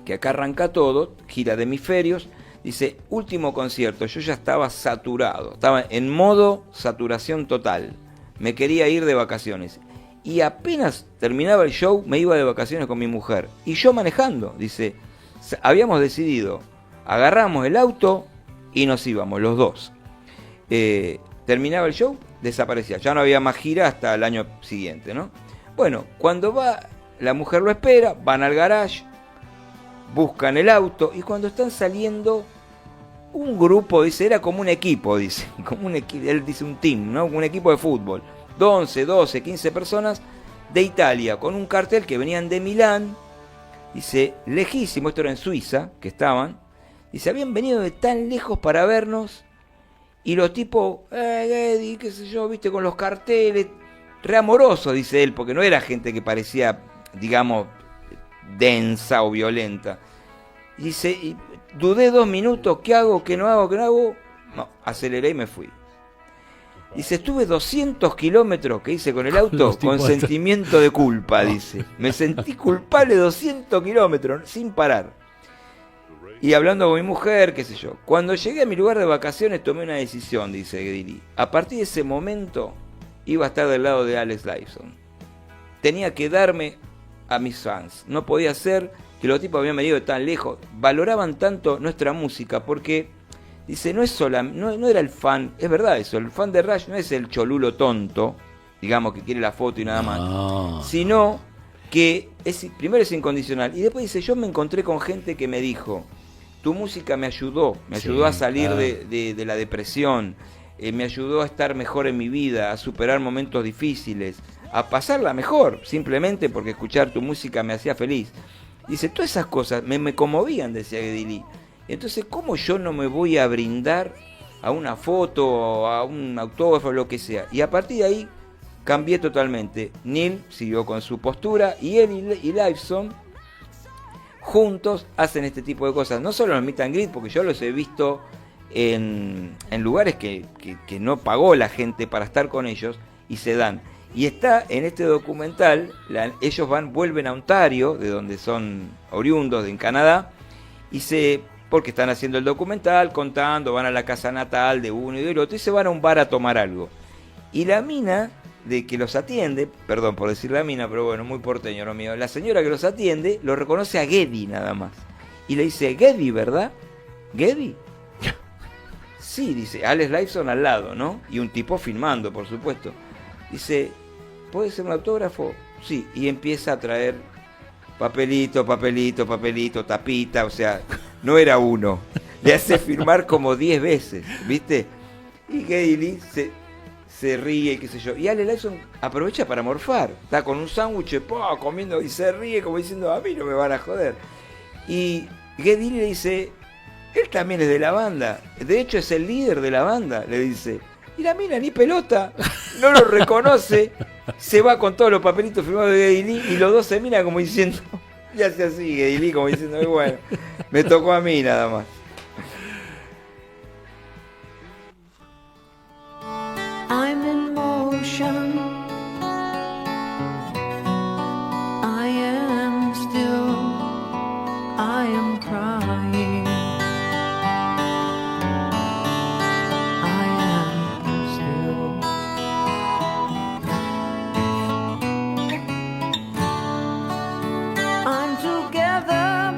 que acá arranca todo, gira de hemisferios, dice, último concierto, yo ya estaba saturado, estaba en modo saturación total, me quería ir de vacaciones. Y apenas terminaba el show, me iba de vacaciones con mi mujer. Y yo manejando, dice, habíamos decidido, agarramos el auto y nos íbamos, los dos. Terminaba el show, desaparecía. Ya no había más gira hasta el año siguiente, ¿no? Bueno, cuando va, la mujer lo espera, van al garage, buscan el auto, y cuando están saliendo, un grupo, dice, era como un equipo, dice, como un equipo, él dice un team, ¿no? Un equipo de fútbol. 11, 12, 15 personas de Italia, con un cartel que venían de Milán, dice, lejísimo, esto era en Suiza, que estaban, dice, habían venido de tan lejos para vernos, y los tipos, Geddy, qué sé yo, viste, con los carteles, re amoroso, dice él, porque no era gente que parecía, digamos, densa o violenta. Dice, y dudé 2 minutos, ¿qué hago? ¿Qué no hago? ¿Qué no hago? No, aceleré y me fui. Dice, estuve 200 kilómetros que hice con el auto con sentimiento de culpa, dice. Me sentí culpable 200 kilómetros, sin parar. Y hablando con mi mujer, qué sé yo. Cuando llegué a mi lugar de vacaciones tomé una decisión, dice Geddy. A partir de ese momento iba a estar del lado de Alex Lifeson. Tenía que darme a mis fans. No podía ser que los tipos habían venido de tan lejos. Valoraban tanto nuestra música porque... Dice, no era el fan, es verdad eso, el fan de Rush no es el cholulo tonto, digamos, que quiere la foto y nada más, sino que primero es incondicional, y después dice, yo me encontré con gente que me dijo, tu música me ayudó a salir de la depresión, me ayudó a estar mejor en mi vida, a superar momentos difíciles, a pasarla mejor, simplemente porque escuchar tu música me hacía feliz. Dice, todas esas cosas me conmovían, decía Geddy Lee. Entonces, ¿cómo yo no me voy a brindar a una foto, a un autógrafo, lo que sea? Y a partir de ahí cambié totalmente. Neil siguió con su postura y él y Lifeson juntos hacen este tipo de cosas. No solo en el meet and greet, porque yo los he visto en lugares que no pagó la gente para estar con ellos y se dan. Y está en este documental, ellos vuelven a Ontario, de donde son oriundos, en Canadá, porque están haciendo el documental, contando, van a la casa natal de uno y del otro, y se van a un bar a tomar algo. Y la mina de que los atiende, perdón por decir la mina, pero bueno, muy porteño lo mío, la señora que los atiende, lo reconoce a Geddy nada más. Y le dice, Geddy, ¿verdad? ¿Geddy? Sí, dice, Alex Lifeson al lado, ¿no? Y un tipo filmando, por supuesto. Dice, ¿puede ser un autógrafo? Sí, y empieza a traer papelito, tapita, o sea, no era uno. Le hace firmar como 10 veces, ¿viste? Y Geddy Lee se ríe, qué sé yo. Y Alex Lifeson aprovecha para morfar. Está con un sándwich, comiendo y se ríe como diciendo, a mí no me van a joder. Y Geddy Lee le dice, él también es de la banda. De hecho es el líder de la banda, le dice. Y la mina ni pelota, no lo reconoce, se va con todos los papelitos firmados de Geddy Lee y los dos se miran como diciendo, y hace así Geddy Lee como diciendo, bueno, me tocó a mí nada más. I'm in motion. I am still. I am crying. I am still. I'm together.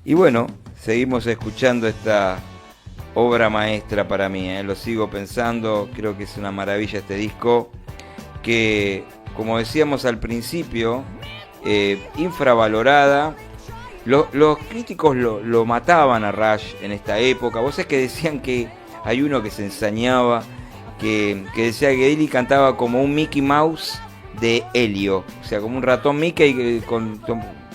Y bueno, seguimos escuchando esta obra maestra para mí, lo sigo pensando, creo que es una maravilla este disco, que como decíamos al principio, infravalorada. Los críticos lo mataban a Rush en esta época. Vos sabés que decían que hay uno que se ensañaba, que decía que Geddy cantaba como un Mickey Mouse de helio, o sea, como un ratón Mickey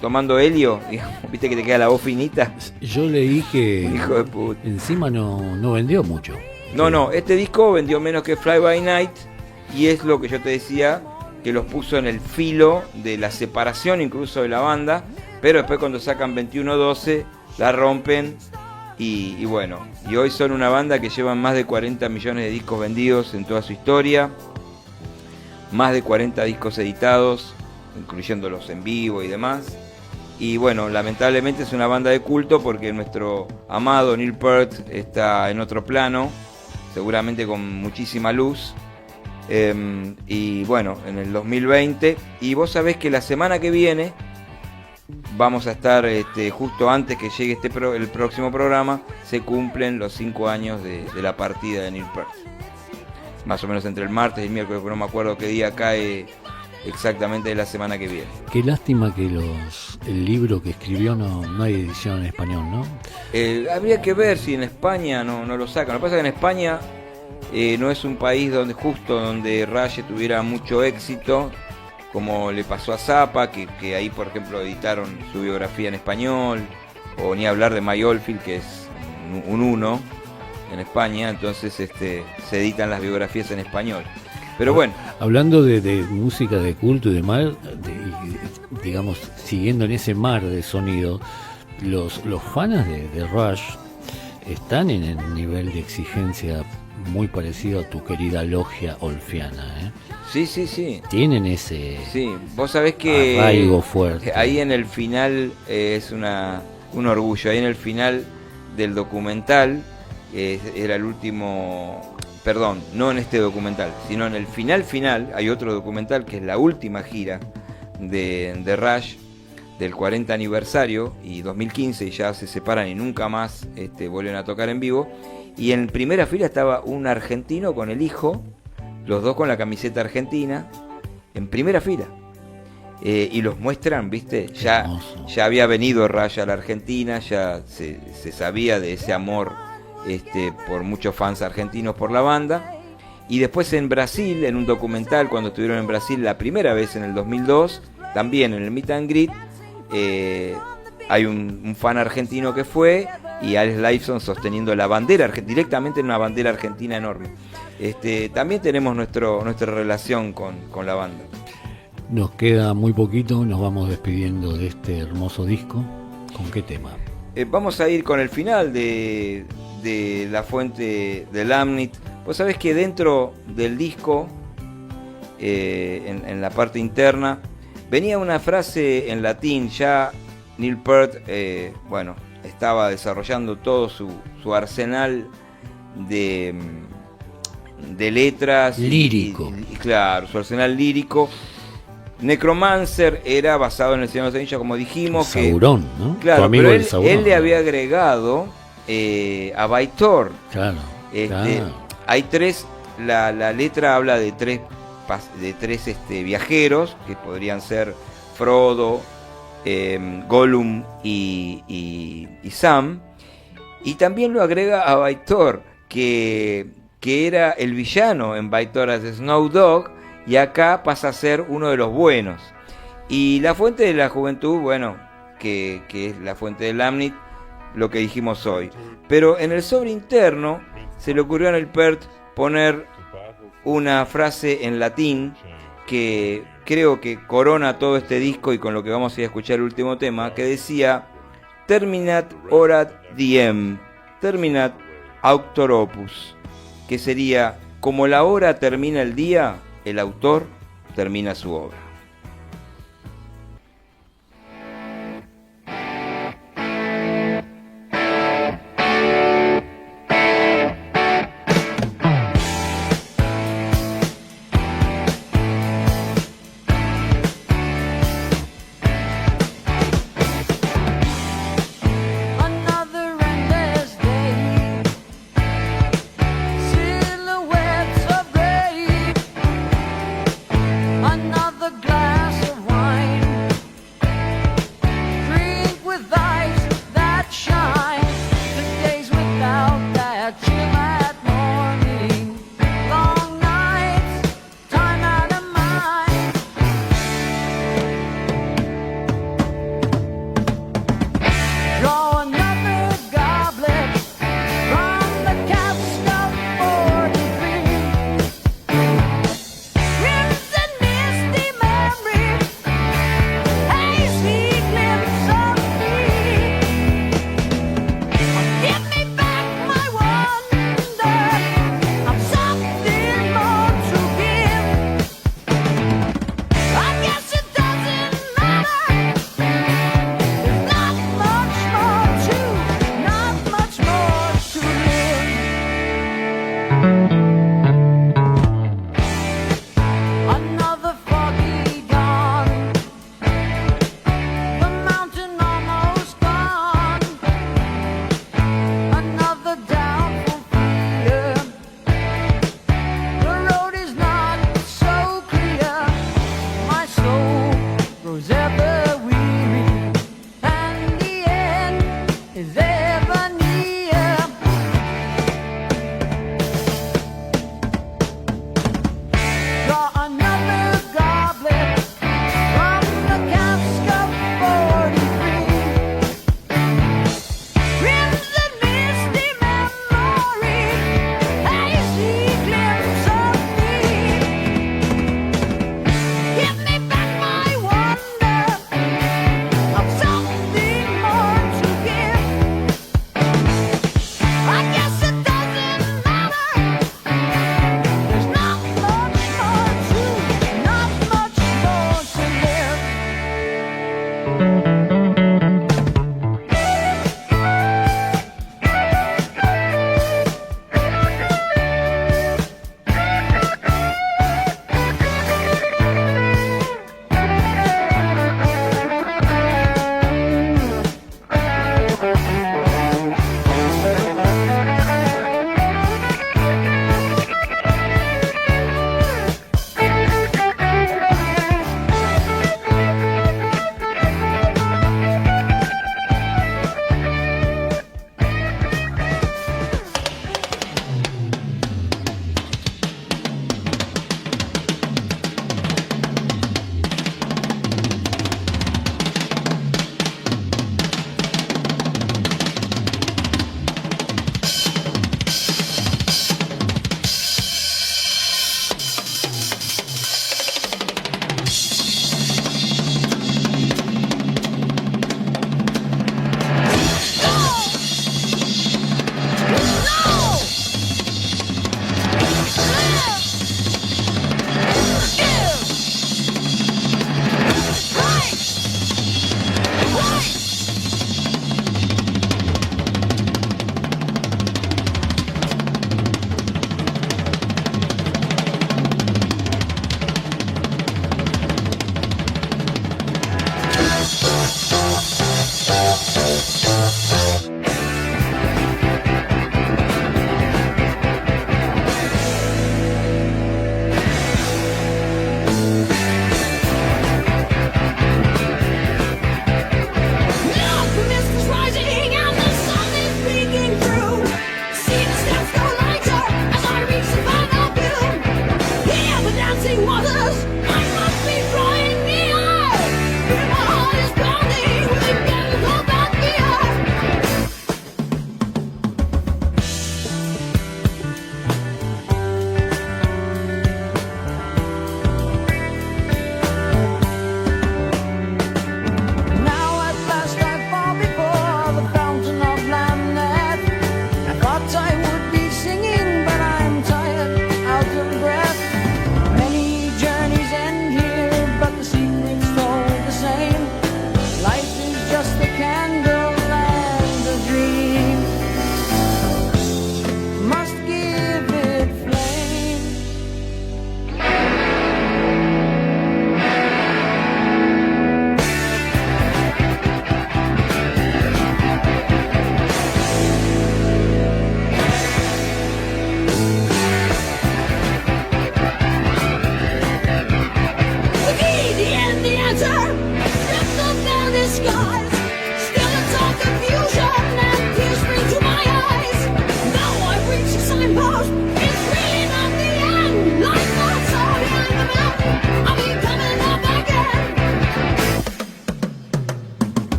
tomando helio, digamos, viste que te queda la voz finita. Yo leí que Hijo de puta. encima no vendió mucho. No, este disco vendió menos que Fly By Night, y es lo que yo te decía, que los puso en el filo de la separación incluso de la banda, pero después cuando sacan 21-12 la rompen y bueno, y hoy son una banda que llevan más de 40 millones de discos vendidos en toda su historia, más de 40 discos editados, incluyendo los en vivo y demás. Y bueno, lamentablemente es una banda de culto porque nuestro amado Neil Peart está en otro plano, seguramente con muchísima luz. Y bueno, en el 2020, y vos sabés que la semana que viene vamos a estar justo antes que llegue el próximo programa, se cumplen los 5 años de la partida de Neil Peart, más o menos entre el martes y el miércoles, pero no me acuerdo qué día cae exactamente de la semana que viene. Qué lástima que el libro que escribió no hay edición en español, ¿no? Habría que ver si en España no lo sacan. Lo que pasa es que en España no es un país donde Rush tuviera mucho éxito, como le pasó a Zappa, que ahí por ejemplo editaron su biografía en español, o ni hablar de Mike Oldfield, que es un uno en España, entonces se editan las biografías en español. Pero bueno. Hablando de música de culto y de mar, digamos, siguiendo en ese mar de sonido, los fans de Rush están en el nivel de exigencia muy parecido a tu querida logia olfiana, ¿eh? Sí. Tienen ese Vos sabés que arraigo fuerte. Ahí en el final es un orgullo. Ahí en el final del documental, era el último, perdón, no en este documental, sino en el final, hay otro documental que es la última gira de Rush, del 40 aniversario, y 2015, y ya se separan y nunca más vuelven a tocar en vivo. Y en primera fila estaba un argentino con el hijo, los dos con la camiseta argentina, en primera fila. Y los muestran, ¿viste? Ya había venido Rush a la Argentina, ya se sabía de ese amor por muchos fans argentinos por la banda. Y después en Brasil, en un documental, cuando estuvieron en Brasil la primera vez en el 2002, también en el Meet and Greet, hay un fan argentino que fue, y Alex Lifeson sosteniendo la bandera, directamente en una bandera argentina enorme. También tenemos nuestra relación con la banda. Nos queda muy poquito, nos vamos despidiendo de este hermoso disco. ¿Con qué tema? Vamos a ir con el final de La Fuente del Lamnit. Vos sabés que dentro del disco, en la parte interna, venía una frase en latín. Ya Neil Peart, estaba desarrollando todo su arsenal de letras. Lírico. Y claro, su arsenal lírico. Necromancer era basado en el Señor de los Anillos, como dijimos. Sauron, ¿no? Claro, pero Sauron, él le había agregado a Baitor. Claro, Hay tres, la letra habla de tres viajeros, que podrían ser Frodo, Gollum y Sam. Y también lo agrega a Baitor, que era el villano en Baitor as Snow Dog, y acá pasa a ser uno de los buenos. Y la fuente de la juventud, bueno, que es la fuente del Lamnit, lo que dijimos hoy. Pero en el sobre interno se le ocurrió a Neil Peart poner una frase en latín que creo que corona todo este disco, y con lo que vamos a ir a escuchar el último tema, que decía: Terminat orat diem, terminat auctor opus, que sería: como la hora termina el día, el autor termina su obra.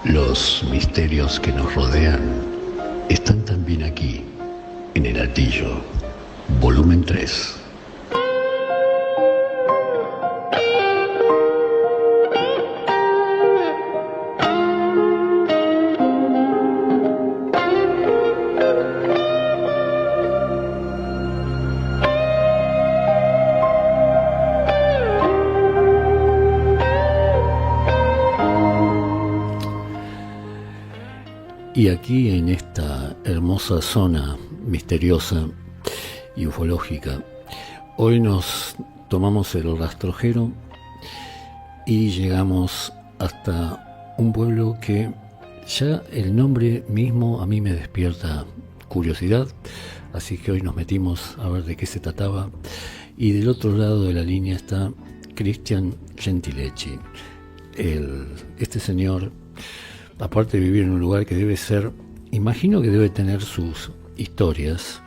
Los misterios que nos rodean están también aquí, en el Altillo, volumen 3. Y aquí en esta hermosa zona misteriosa y ufológica, hoy nos tomamos el rastrojero y llegamos hasta un pueblo que ya el nombre mismo a mí me despierta curiosidad, así que hoy nos metimos a ver de qué se trataba. Y del otro lado de la línea está Cristian Gentilecci. Este señor, aparte de vivir en un lugar que debe ser, imagino que debe tener sus historias,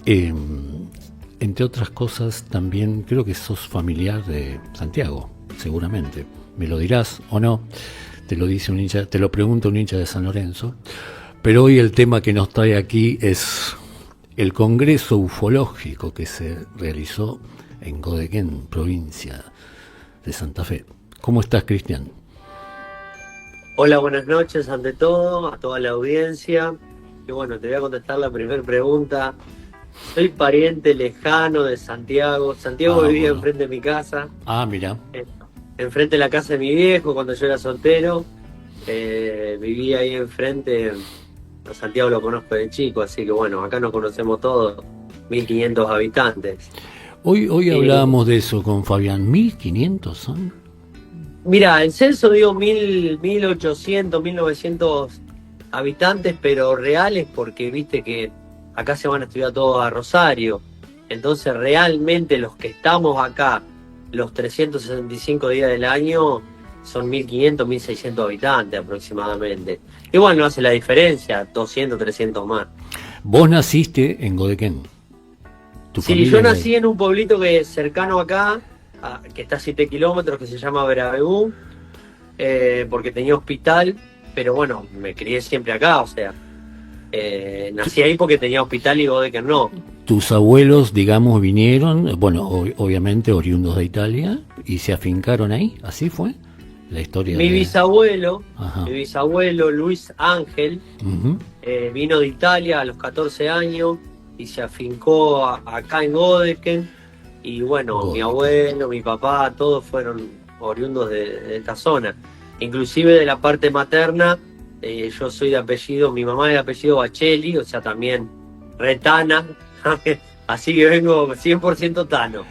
entre otras cosas también creo que sos familiar de Santiago, seguramente, me lo dirás o no, te lo dice un hincha, te lo pregunta un hincha de San Lorenzo, pero hoy el tema que nos trae aquí es el congreso ufológico que se realizó en Godequén, provincia de Santa Fe. ¿Cómo estás, Cristian? Hola, buenas noches ante todo, a toda la audiencia. Y bueno, te voy a contestar la primera pregunta. Soy pariente lejano de Santiago. Santiago vivía bueno. enfrente de mi casa. Mira. Enfrente de la casa de mi viejo cuando yo era soltero. Vivía ahí enfrente. A Santiago lo conozco de chico, así que bueno, acá nos conocemos todos. 1500 habitantes. Hoy hablábamos de eso con Fabián. ¿1500 son? Mira, el censo dio 1800, 1900 habitantes, pero reales porque viste que acá se van a estudiar todos a Rosario. Entonces realmente los que estamos acá, los 365 días del año, son 1500, 1600 habitantes aproximadamente. Y bueno, no hace la diferencia, 200, 300 más. Vos naciste en Godequén. Sí, yo nací en un pueblito que es cercano acá, que está a 7 kilómetros, que se llama Bravegú, porque tenía hospital, pero bueno, me crié siempre acá, o sea, nací ahí porque tenía hospital y Godequén no. Tus abuelos, digamos, vinieron, bueno, obviamente oriundos de Italia, y se afincaron ahí, ¿así fue la historia? Mi bisabuelo Luis Ángel, Uh-huh. Vino de Italia a los 14 años y se afincó acá en Godequén. Y bueno, mi abuelo, mi papá, todos fueron oriundos de esta zona. Inclusive de la parte materna, yo soy de apellido, mi mamá es de apellido Bacelli, o sea, también retana, así que vengo 100% tano.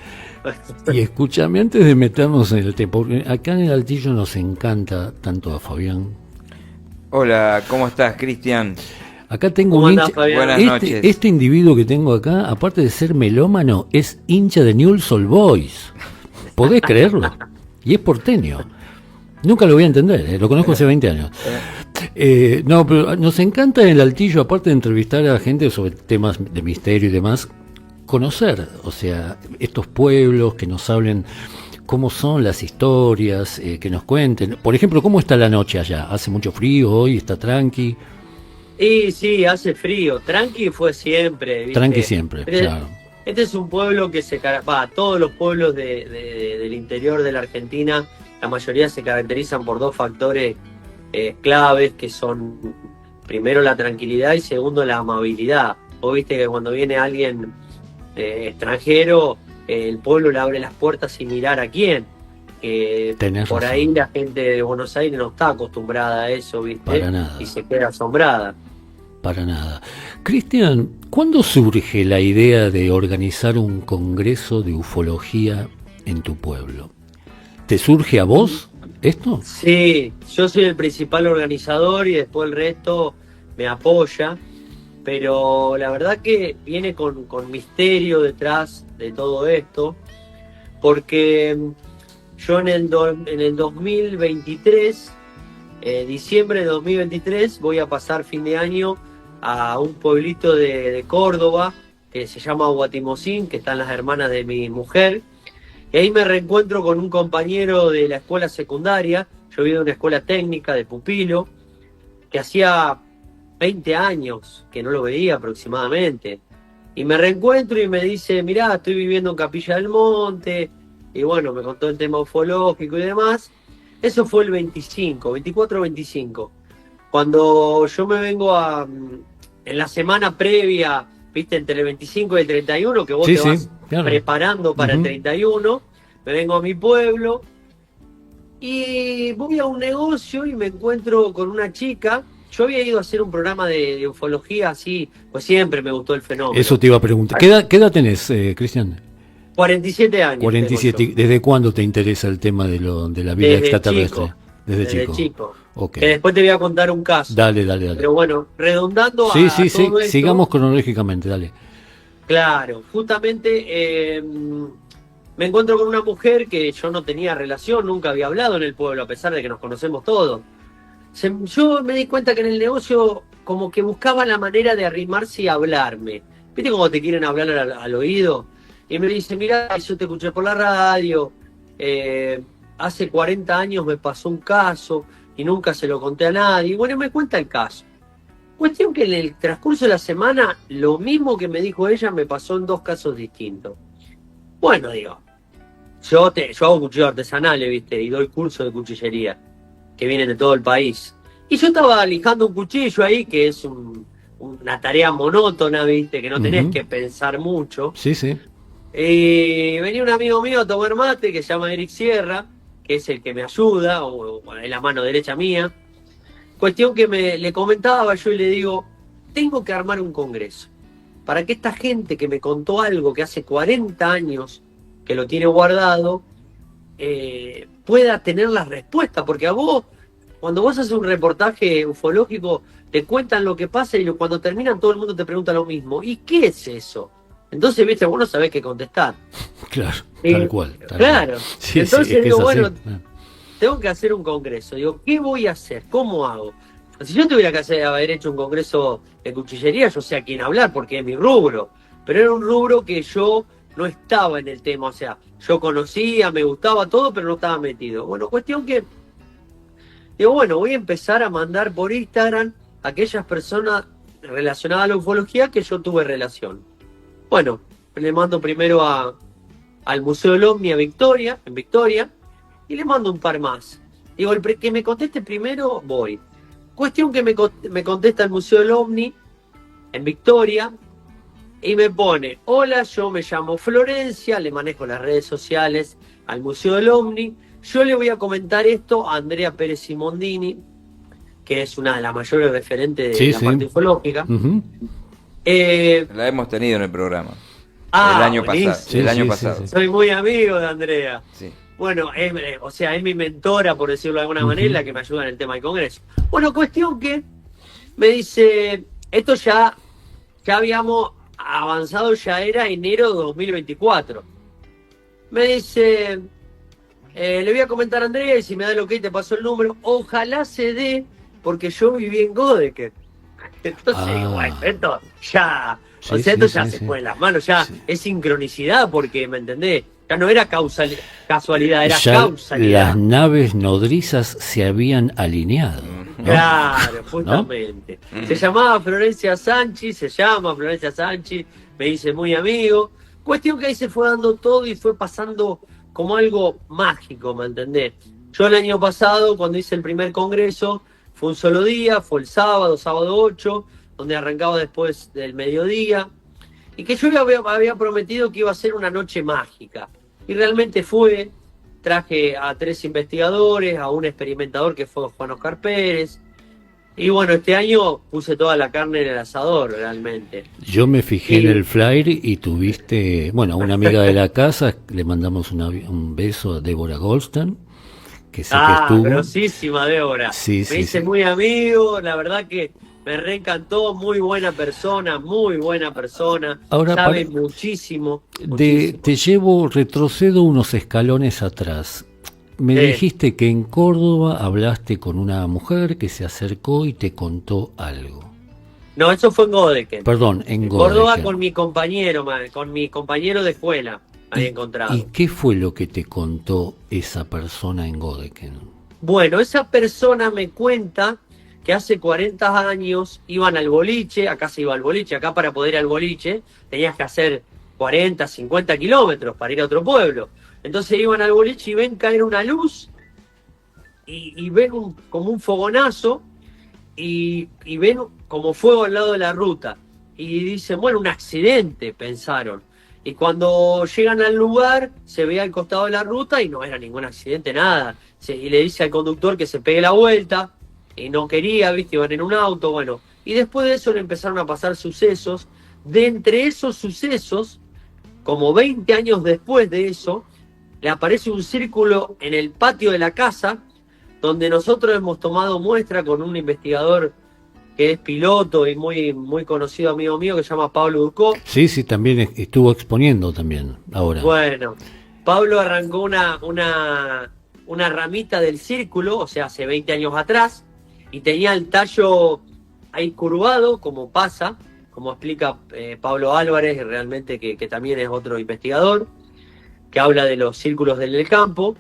Y escúchame, antes de meternos en el tema, porque acá en el Altillo nos encanta tanto a Fabián. Hola, ¿cómo estás, Cristian? Acá tengo ¿Cómo un andás, hincha. Fabián? Buenas noches. Este individuo que tengo acá, aparte de ser melómano, es hincha de Newell's Old Boys. ¿Podés creerlo? Y es porteño. Nunca lo voy a entender, lo conozco hace 20 años. No, pero nos encanta en el Altillo, aparte de entrevistar a gente sobre temas de misterio y demás, conocer, o sea, estos pueblos, que nos hablen cómo son las historias, que nos cuenten. Por ejemplo, ¿cómo está la noche allá? ¿Hace mucho frío hoy? ¿Está tranqui? Y sí, hace frío. Tranqui fue siempre, ¿viste? Tranqui siempre, claro. Este es un pueblo que todos los pueblos del interior de la Argentina, la mayoría se caracterizan por dos factores claves, que son primero la tranquilidad y segundo la amabilidad. Vos viste que cuando viene alguien extranjero, el pueblo le abre las puertas sin mirar a quién. Por razón. ahí la gente de Buenos Aires no está acostumbrada a eso, ¿viste? Para nada. Y se queda asombrada. Para nada. Cristian, ¿cuándo surge la idea de organizar un congreso de ufología en tu pueblo? ¿Te surge a vos esto? Sí, yo soy el principal organizador y después el resto me apoya, pero la verdad que viene con misterio detrás de todo esto, porque yo en el 2023, diciembre de 2023, voy a pasar fin de año a un pueblito de Córdoba que se llama Guatimosín, que están las hermanas de mi mujer, y ahí me reencuentro con un compañero de la escuela secundaria Yo vine de una escuela técnica de pupilo, que hacía 20 años que no lo veía aproximadamente. Y me reencuentro y me dice, mirá, estoy viviendo en Capilla del Monte. Y bueno, me contó el tema ufológico y demás. Eso fue el 24-25. Cuando yo me vengo en la semana previa, viste, entre el 25 y el 31, que vos Sí, te sí, vas claro. preparando para el 31, me vengo a mi pueblo y voy a un negocio y me encuentro con una chica. Yo había ido a hacer un programa de ufología así, pues siempre me gustó el fenómeno. Eso te iba a preguntar. ¿Qué edad tenés, Cristian? 47 años. 47. tengo yo. ¿Desde cuándo te interesa el tema de la vida Desde extraterrestre? chico. Desde Desde chico. Ok. Que después te voy a contar un caso. Dale. Pero bueno, redundando Sí, a sí, sí. todo esto, Sigamos cronológicamente, dale. claro, justamente me encuentro con una mujer que yo no tenía relación, nunca había hablado en el pueblo, a pesar de que nos conocemos todos. Yo me di cuenta que en el negocio como que buscaba la manera de arrimarse y hablarme. ¿Viste cómo te quieren hablar al oído? Y me dice, mirá, yo te escuché por la radio, hace 40 años me pasó un caso y nunca se lo conté a nadie. Bueno, me cuenta el caso. Cuestión que en el transcurso de la semana, lo mismo que me dijo ella me pasó en 2 casos distintos. Bueno, digo, yo hago cuchillos artesanales, ¿viste? Y doy cursos de cuchillería que vienen de todo el país. Y yo estaba lijando un cuchillo ahí, que es una tarea monótona, ¿viste? Que no tenés que pensar mucho. Sí, sí. Y venía un amigo mío a tomar mate, que se llama Eric Sierra, que es el que me ayuda, o es la mano derecha mía. Cuestión que le comentaba yo y le digo, tengo que armar un congreso para que esta gente que me contó algo que hace 40 años que lo tiene guardado, pueda tener las respuestas, porque a vos, cuando vos haces un reportaje ufológico, te cuentan lo que pasa y cuando terminan todo el mundo te pregunta lo mismo. ¿Y qué es eso? Entonces, viste, vos no sabés qué contestar. Claro, tal cual. Claro. Sí, Entonces sí, es que digo, es así. bueno, tengo que hacer un congreso. Digo, ¿qué voy a hacer? ¿Cómo hago? Si yo tuviera que haber hecho un congreso de cuchillería, yo sé a quién hablar, porque es mi rubro. Pero era un rubro que yo no estaba en el tema. O sea, yo conocía, me gustaba todo, pero no estaba metido. Bueno, cuestión que... Digo, bueno, voy a empezar a mandar por Instagram a aquellas personas relacionadas a la ufología que yo tuve relación. Bueno, le mando primero al Museo del OVNI en Victoria, y le mando un par más. Digo, el que me conteste primero, voy. Cuestión que me contesta el Museo del OVNI en Victoria y me pone, hola, yo me llamo Florencia, le manejo las redes sociales al Museo del OVNI. Yo le voy a comentar esto a Andrea Pérez Simondini, que es una de las mayores referentes de la parte ufológica. Ujú. La hemos tenido en el programa. Ah, el año buenísimo. pasado. El año pasado. Soy muy amigo de Andrea. Sí. Bueno, es mi mentora, por decirlo de alguna manera, la que me ayuda en el tema del Congreso. Bueno, cuestión que me dice, esto ya habíamos avanzado, ya era enero de 2024. Me dice, le voy a comentar a Andrea y si me da el ok te paso el número. Ojalá se dé, porque yo viví en Godeke. Entonces, bueno, esto ya... Sí, o sea, esto ya sí, se sí. fue de las manos, ya es sincronicidad, porque, ¿me entendés? Ya no era casualidad, era Ya causalidad. las naves nodrizas se habían alineado. ¿no? Claro, justamente. Se llamaba Florencia Sanchi, se llama Florencia Sanchi, me dice muy amigo. Cuestión que ahí se fue dando todo y fue pasando como algo mágico, ¿me entendés? Yo el año pasado, cuando hice el primer congreso, fue un solo día, fue el sábado 8, donde arrancaba después del mediodía, y que yo había prometido que iba a ser una noche mágica. Y realmente fue. Traje a 3 investigadores, a un experimentador que fue Juan Oscar Pérez. Y bueno, este año puse toda la carne en el asador, realmente. Yo me fijé en el flyer y tuviste, bueno, a una amiga de la casa, le mandamos un beso a Débora Goldstein, que sé que estuvo. Grosísima Débora. Sí, Me hice muy amigo, la verdad que me reencantó, muy buena persona. Ahora, sabe muchísimo. Retrocedo unos escalones atrás. Me dijiste que en Córdoba hablaste con una mujer que se acercó y te contó algo. No, eso fue en Godeken. Perdón, en Córdoba Godeken. con mi compañero de escuela había encontrado. ¿Y qué fue lo que te contó esa persona en Godeken? Bueno, esa persona me cuenta que hace 40 años iban al boliche, acá se iba al boliche, acá para poder ir al boliche tenías que hacer 40, 50 kilómetros para ir a otro pueblo. Entonces iban al boliche y ven caer una luz y ven como un fogonazo y ven como fuego al lado de la ruta. Y dicen, bueno, un accidente, pensaron. Y cuando llegan al lugar, se ve al costado de la ruta y no era ningún accidente, nada. Y le dice al conductor que se pegue la vuelta, y no quería, viste, iban en un auto, bueno. Y después de eso le empezaron a pasar sucesos. De entre esos sucesos, como 20 años después de eso, le aparece un círculo en el patio de la casa, donde nosotros hemos tomado muestra con un investigador que es piloto y muy, muy conocido amigo mío, que se llama Pablo Ducó. Sí, también estuvo exponiendo también ahora. Bueno, Pablo arrancó una ramita del círculo, o sea, hace 20 años atrás, y tenía el tallo ahí curvado, como pasa, como explica Pablo Álvarez, realmente que también es otro investigador, que habla de los círculos del campo.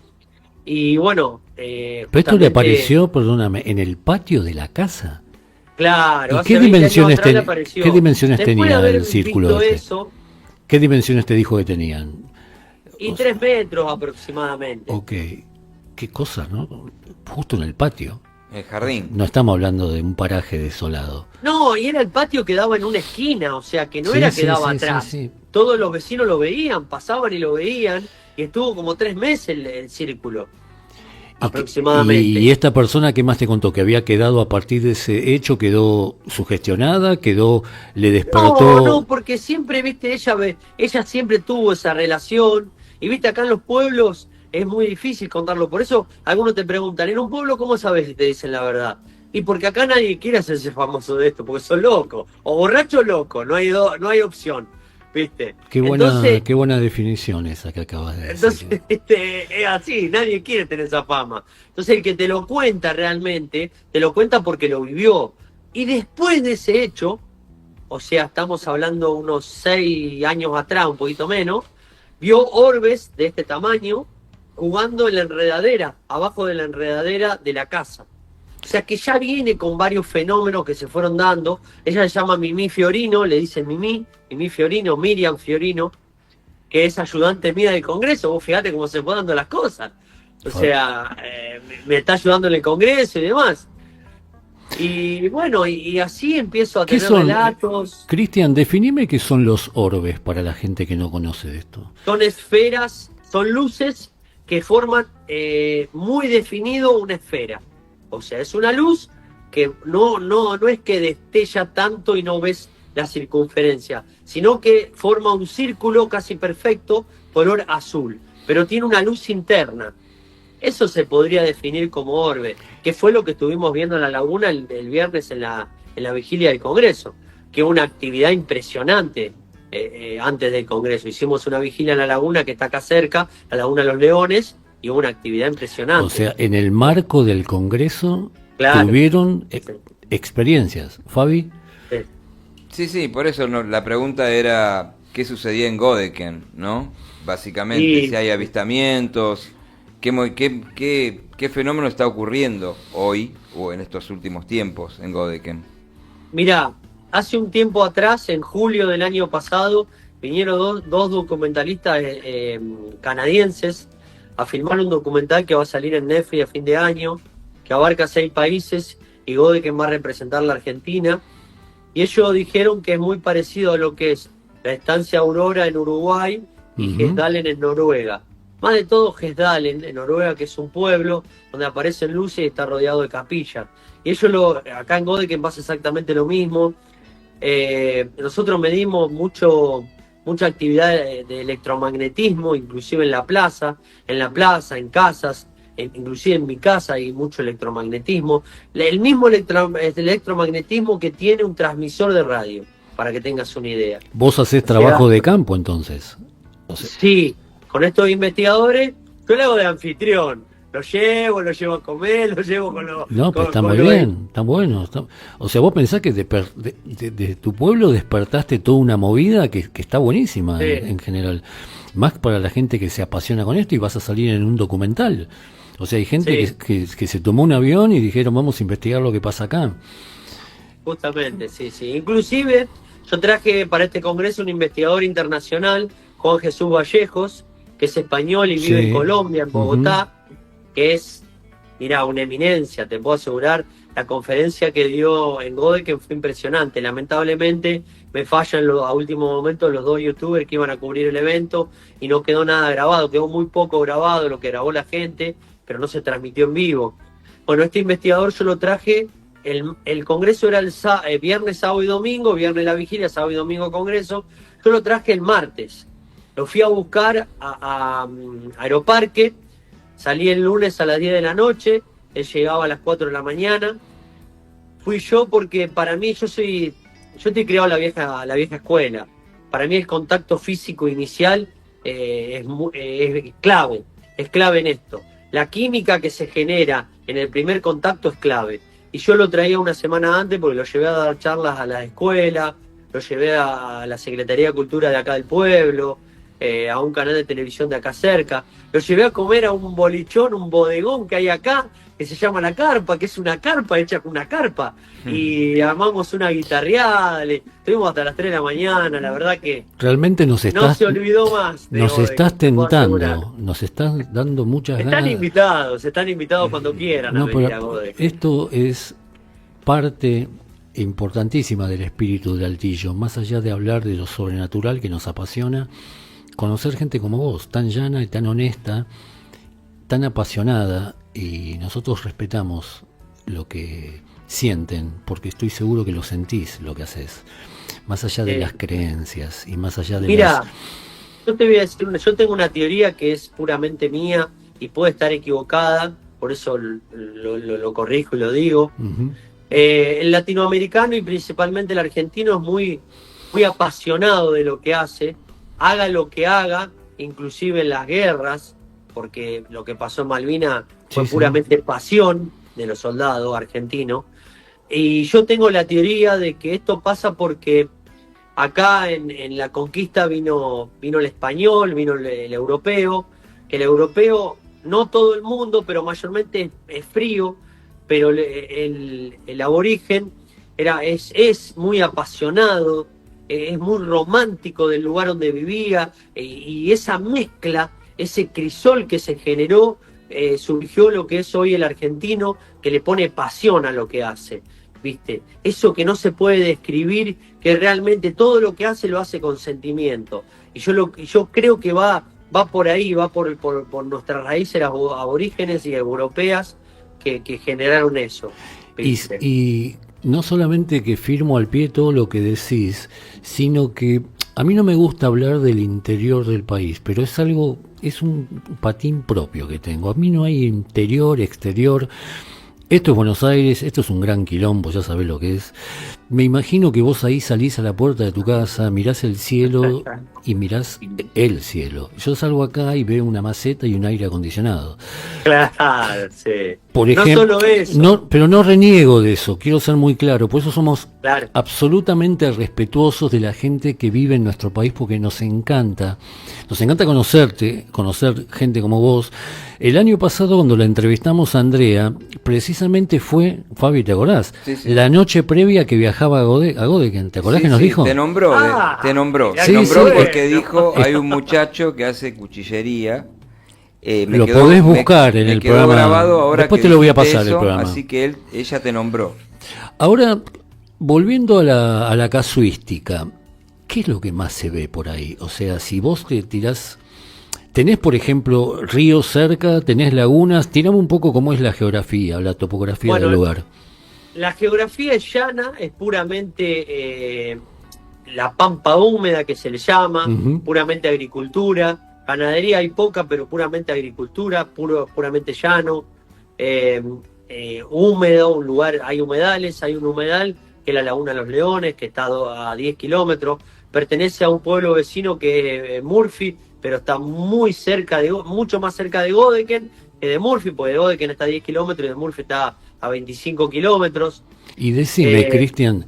Y bueno... Pero esto le apareció, perdóname, en el patio de la casa. Claro, ¿Y qué dimensiones, ¿qué dimensiones Después tenía de haber el círculo visto este? Eso, ¿Qué dimensiones te dijo que tenían? y 3 metros aproximadamente. Ok, qué cosa, ¿no? Justo en el patio. El jardín. No estamos hablando de un paraje desolado. No, y era el patio que daba en una esquina, o sea, que no Sí, era sí, que daba sí, atrás. sí. Todos los vecinos lo veían, pasaban y lo veían, y estuvo como 3 meses el círculo, aproximadamente. Y esta persona, ¿qué más te contó? Que había quedado a partir de ese hecho, quedó sugestionada, le despertó... No, porque siempre, viste, ella siempre tuvo esa relación, y viste, acá en los pueblos es muy difícil contarlo, por eso algunos te preguntan, ¿en un pueblo cómo sabes si te dicen la verdad? Y porque acá nadie quiere hacerse famoso de esto, porque son locos, o borracho o loco, no hay opción, viste. Qué buena definición esa que acabas de decir. Entonces, es así, nadie quiere tener esa fama. Entonces el que te lo cuenta realmente, te lo cuenta porque lo vivió. Y después de ese hecho, o sea, estamos hablando unos 6 años atrás, un poquito menos, vio orbes de este tamaño jugando en la enredadera, abajo de la enredadera de la casa. O sea que ya viene con varios fenómenos que se fueron dando. Ella se llama Mimi Fiorino, le dicen Mimi Fiorino, Miriam Fiorino, que es ayudante mía del Congreso. Vos fíjate cómo se fueron dando las cosas. O sea, me está ayudando en el Congreso y demás. Y bueno, y así empiezo a ¿Qué tener son, relatos. Cristian, definime qué son los orbes para la gente que no conoce de esto. Son esferas, son luces que forman muy definido una esfera. O sea, es una luz que no es que destella tanto y no ves la circunferencia, sino que forma un círculo casi perfecto, color azul, pero tiene una luz interna. Eso se podría definir como orbe, que fue lo que estuvimos viendo en la laguna el viernes en la vigilia del Congreso, que una actividad impresionante antes del Congreso. Hicimos una vigilia en la laguna que está acá cerca, la Laguna de los Leones, y hubo una actividad impresionante. O sea, en el marco del Congreso Claro. tuvieron experiencias. ¿Fabi? Sí, por eso la pregunta era qué sucedía en Godeken, ¿no? Básicamente, Sí. si hay avistamientos, qué fenómeno está ocurriendo hoy o en estos últimos tiempos en Godeken. Mirá, hace un tiempo atrás, en julio del año pasado, vinieron dos documentalistas canadienses a filmar un documental que va a salir en Netflix a fin de año, que abarca 6 países y Godeken va a representar la Argentina. Y ellos dijeron que es muy parecido a lo que es la estancia Aurora en Uruguay y Gesdalen en Noruega. Más de todo Gesdalen en Noruega, que es un pueblo donde aparecen luces y está rodeado de capillas. Y ellos acá en Godeken pasa exactamente lo mismo. Nosotros medimos mucha actividad de electromagnetismo, inclusive en la plaza, en casas, inclusive en mi casa hay mucho electromagnetismo. El mismo electromagnetismo que tiene un transmisor de radio, para que tengas una idea. ¿Vos hacés trabajo de campo entonces? O sea, Sí, con estos investigadores, yo le hago de anfitrión. lo llevo a comer, lo llevo con los... No, pero está muy lo- bien, está bueno. O sea, vos pensás que de tu pueblo despertaste toda una movida que está buenísima Sí. en general. Más para la gente que se apasiona con esto y vas a salir en un documental. O sea, hay gente Sí. que se tomó un avión y dijeron, vamos a investigar lo que pasa acá. Justamente, sí, sí. Inclusive, yo traje para este congreso un investigador internacional, Juan Jesús Vallejos, que es español y vive Sí. en Colombia, en Bogotá, que es, mira, una eminencia, te puedo asegurar. La conferencia que dio en Godeken fue impresionante. Lamentablemente me fallan a último momento los dos youtubers que iban a cubrir el evento y no quedó nada grabado, quedó muy poco grabado lo que grabó la gente, pero no se transmitió en vivo. Bueno, este investigador yo lo traje, el congreso era el viernes, sábado y domingo, viernes la vigilia, sábado y domingo congreso, yo lo traje el martes. Lo fui a buscar a Aeroparque, salí el lunes a las 10 de la noche, él llegaba a las 4 de la mañana. Fui yo porque para mí yo estoy criado a la vieja escuela. Para mí el contacto físico inicial es clave en esto. La química que se genera en el primer contacto es clave. Y yo lo traía una semana antes porque lo llevé a dar charlas a la escuela, lo llevé a la Secretaría de Cultura de acá del pueblo, a un canal de televisión de acá cerca. Lo llevé a comer a un bolichón, un bodegón que hay acá, que se llama La Carpa, que es una carpa hecha con una carpa. Y armamos una guitarreada, estuvimos hasta las 3 de la mañana, la verdad que Realmente nos no estás, se olvidó más. de nos Godeken, estás te puedo asegurar. tentando, nos estás dando muchas Están ganas. están invitados cuando quieran a No, venir a pero Godeken. esto es parte importantísima del espíritu de Altillo, más allá de hablar de lo sobrenatural que nos apasiona, conocer gente como vos, tan llana y tan honesta, tan apasionada, y nosotros respetamos lo que sienten, porque estoy seguro que lo sentís lo que haces, más allá de Sí. las creencias y más allá de Mira, las... yo te voy a decir, yo tengo una teoría que es puramente mía y puede estar equivocada, por eso lo corrijo y lo digo. Ujú. El latinoamericano y principalmente el argentino es muy, muy apasionado de lo que hace, haga lo que haga, inclusive en las guerras, porque lo que pasó en Malvinas fue Sí, sí. puramente pasión de los soldados argentinos. Y yo tengo la teoría de que esto pasa porque acá en la conquista vino el español, vino el europeo, que el europeo, no todo el mundo, pero mayormente es frío, pero el aborigen es muy apasionado, es muy romántico del lugar donde vivía, y esa mezcla, ese crisol que se generó, surgió lo que es hoy el argentino, que le pone pasión a lo que hace, ¿viste? Eso que no se puede describir, que realmente todo lo que hace lo hace con sentimiento. Y yo creo que va por ahí, va por nuestras raíces aborígenes y europeas que generaron eso. ¿viste? Y no solamente que firmo al pie todo lo que decís, sino que a mí no me gusta hablar del interior del país, pero es un patín propio que tengo. A mí no hay interior, exterior. Esto es Buenos Aires, esto es un gran quilombo, ya sabés lo que es. Me imagino que vos ahí salís a la puerta de tu casa, mirás el cielo y mirás el cielo. Yo salgo acá y veo una maceta y un aire acondicionado. Claro, sí. Por No ejemplo, solo eso. no, pero no reniego de eso, quiero ser muy claro, por eso somos Claro. absolutamente respetuosos de la gente que vive en nuestro país, porque nos encanta conocerte, conocer gente como vos. El año pasado, cuando la entrevistamos a Andrea, precisamente fue, Fabi, ¿te acordás? Sí, sí. La noche previa que viajaba a Godeken, ¿te acordás Sí, que nos sí, dijo? Te nombró, Ah, te Sí, nombró sí. porque dijo, hay un muchacho que hace cuchillería. Lo podés buscar en me el quedó programa. grabado ahora Después que te lo voy a dijiste pasar el programa. Así que ella te nombró. Ahora, volviendo a la casuística, ¿qué es lo que más se ve por ahí? O sea, si vos te tirás, tenés por ejemplo ríos cerca, tenés lagunas, tirame un poco cómo es la geografía, la topografía Bueno, del lugar. La geografía es llana, es puramente la pampa húmeda que se le llama, Ujú. puramente agricultura. Ganadería hay poca, pero puramente agricultura, puramente llano, húmedo, un lugar, hay humedales, hay un humedal que es la Laguna de los Leones, que está a 10 kilómetros, pertenece a un pueblo vecino que es Murphy, pero está muy cerca mucho más cerca de Godeken que de Murphy, porque de Godeken está a 10 kilómetros y de Murphy está a 25 kilómetros. Y decime, Cristian,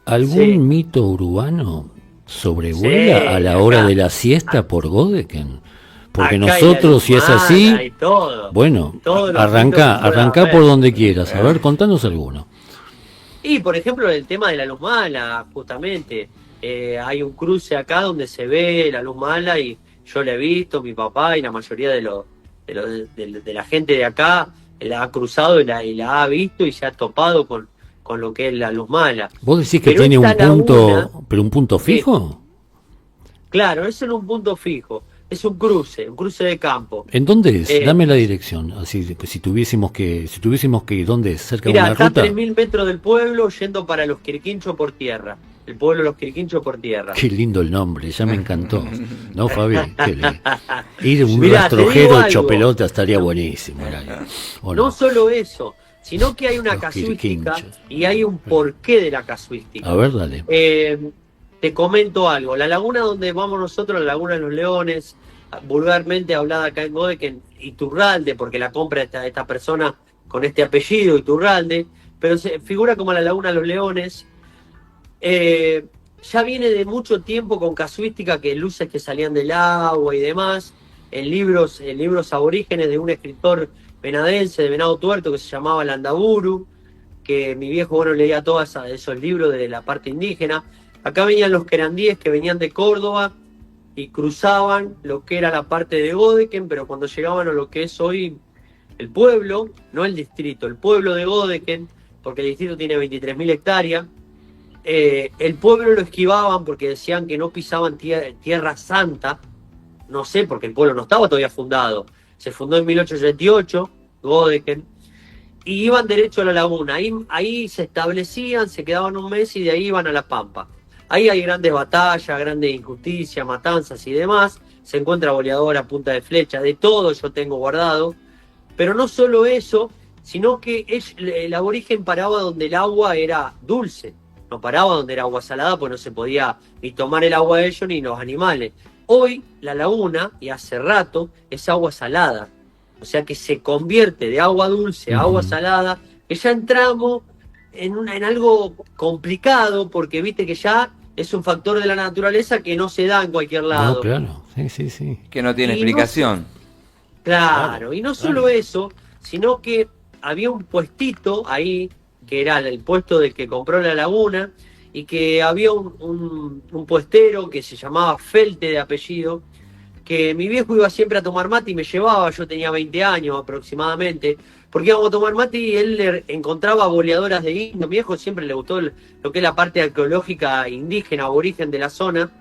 ¿algún Sí. mito urbano sobrevuela Sí, a la hora acá. de la siesta por Godeken? Porque Acá hay nosotros, si es la así, Lumana y todo. bueno, Todos los arranca, mitos que pueda arranca haber. por donde quieras. A ver, contanos alguno. Y por ejemplo el tema de la luz mala, justamente. Hay un cruce acá donde se ve la luz mala y yo la he visto, mi papá y la mayoría de la gente de acá la ha cruzado y la ha visto y se ha topado con lo que es la luz mala. ¿Vos decís que Pero tiene un esta punto, laguna, pero un punto fijo? claro, eso no es un punto fijo, es un cruce de campo. ¿En dónde es? Eh, Dame la dirección. Así que si tuviésemos que ir, ¿dónde es? ¿Cerca de Mira, una está a ruta? 3.000 metros del pueblo yendo para los Quirquinchos por tierra. El pueblo de los Quirquinchos por tierra. Qué lindo el nombre, ya me encantó. ¿No, Fabi? Ir un Mirá, te digo rastrojero algo. hecho pelota estaría buenísimo. ¿O No no? solo eso, sino que hay una Los casuística Quirquinchos. y hay un porqué de la casuística. A ver, dale. Te comento algo. La laguna donde vamos nosotros, la Laguna de los Leones, vulgarmente hablada acá en Godeken, Iturralde, porque la compra esta persona con este apellido, Iturralde, pero se figura como la Laguna de los Leones. Ya viene de mucho tiempo con casuística, que luces que salían del agua y demás, en libros aborígenes de un escritor venadense de Venado Tuerto que se llamaba Landaburu, que mi viejo leía todos esos libros de la parte indígena. Acá venían los querandíes que venían de Córdoba y cruzaban lo que era la parte de Godeken, pero cuando llegaban a lo que es hoy el pueblo, no el distrito, el pueblo de Godeken, porque el distrito tiene 23.000 hectáreas, el pueblo lo esquivaban porque decían que no pisaban tierra santa, no sé, porque el pueblo no estaba todavía fundado, se fundó en 1888, Godeken, y iban derecho a la laguna, ahí se establecían, se quedaban un mes y de ahí iban a la Pampa. Ahí hay grandes batallas, grandes injusticias, matanzas y demás, se encuentra boleadora, punta de flecha, de todo yo tengo guardado, pero no solo eso, sino que el aborigen paraba donde el agua era dulce, no paraba donde era agua salada, pues no se podía ni tomar el agua de ellos ni los animales. Hoy la laguna, y hace rato, es agua salada, o sea que se convierte de agua dulce a agua salada, que ya entramos en algo complicado, porque viste que ya es un factor de la naturaleza que no se da en cualquier lado. No, claro. Sí. Que no tiene Y no explicación. Claro, y no solo eso, sino que había un puestito ahí, que era el puesto del que compró la laguna, y que había un puestero que se llamaba Felte de apellido, que mi viejo iba siempre a tomar mate y me llevaba, yo tenía 20 años aproximadamente, porque íbamos a tomar mate y él le encontraba boleadoras de indio. Mi viejo siempre le gustó lo que es la parte arqueológica indígena, aborigen de la zona,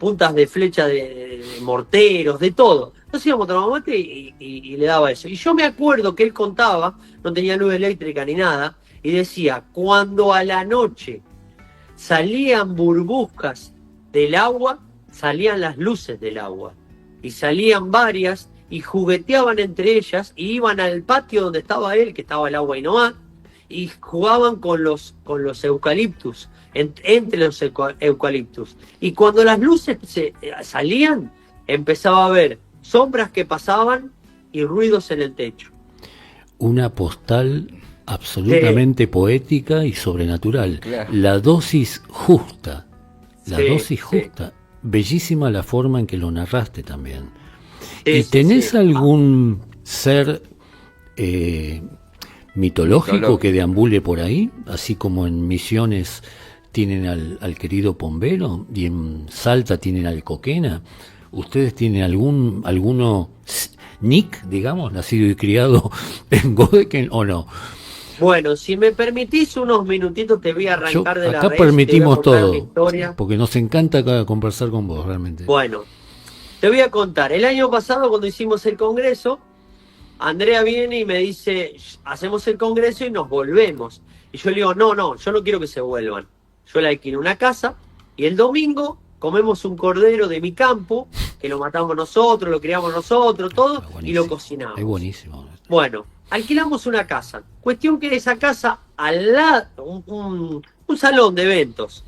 puntas de flecha de morteros, de todo. Entonces íbamos a tomar mate y le daba eso. Y yo me acuerdo que él contaba, no tenía luz eléctrica ni nada, y decía, cuando a la noche salían burbujas del agua, salían las luces del agua. Y salían varias y jugueteaban entre ellas y iban al patio donde estaba él, que estaba el agua y no más, y jugaban con los eucaliptus, entre los eucaliptus. Y cuando las luces salían, empezaba a haber sombras que pasaban y ruidos en el techo. Una postal absolutamente poética y sobrenatural. Claro. La dosis justa. La Sí, dosis sí. justa. Bellísima la forma en que lo narraste también. Sí, ¿Y sí, tenés sí. algún ser mitológico Mitológico. que deambule por ahí? Así como en Misiones tienen al querido Pombero y en Salta tienen al Coquena. ¿Ustedes tienen alguno Nick, digamos, nacido y criado en Godeken o no? Bueno, si me permitís unos minutitos te voy a arrancar de la Acá raíz y te voy a permitimos contar todo, mi historia. porque nos encanta acá conversar con vos, realmente. Bueno, te voy a contar. El año pasado, cuando hicimos el congreso, Andrea viene y me dice, hacemos el congreso y nos volvemos. Y yo le digo, no, yo no quiero que se vuelvan. Yo le alquilo una casa y el domingo comemos un cordero de mi campo, que lo matamos nosotros, lo criamos nosotros, todo, Ah, y buenísimo. lo cocinamos. Es buenísimo. Bueno, alquilamos una casa. Cuestión que esa casa, al lado, un salón de eventos.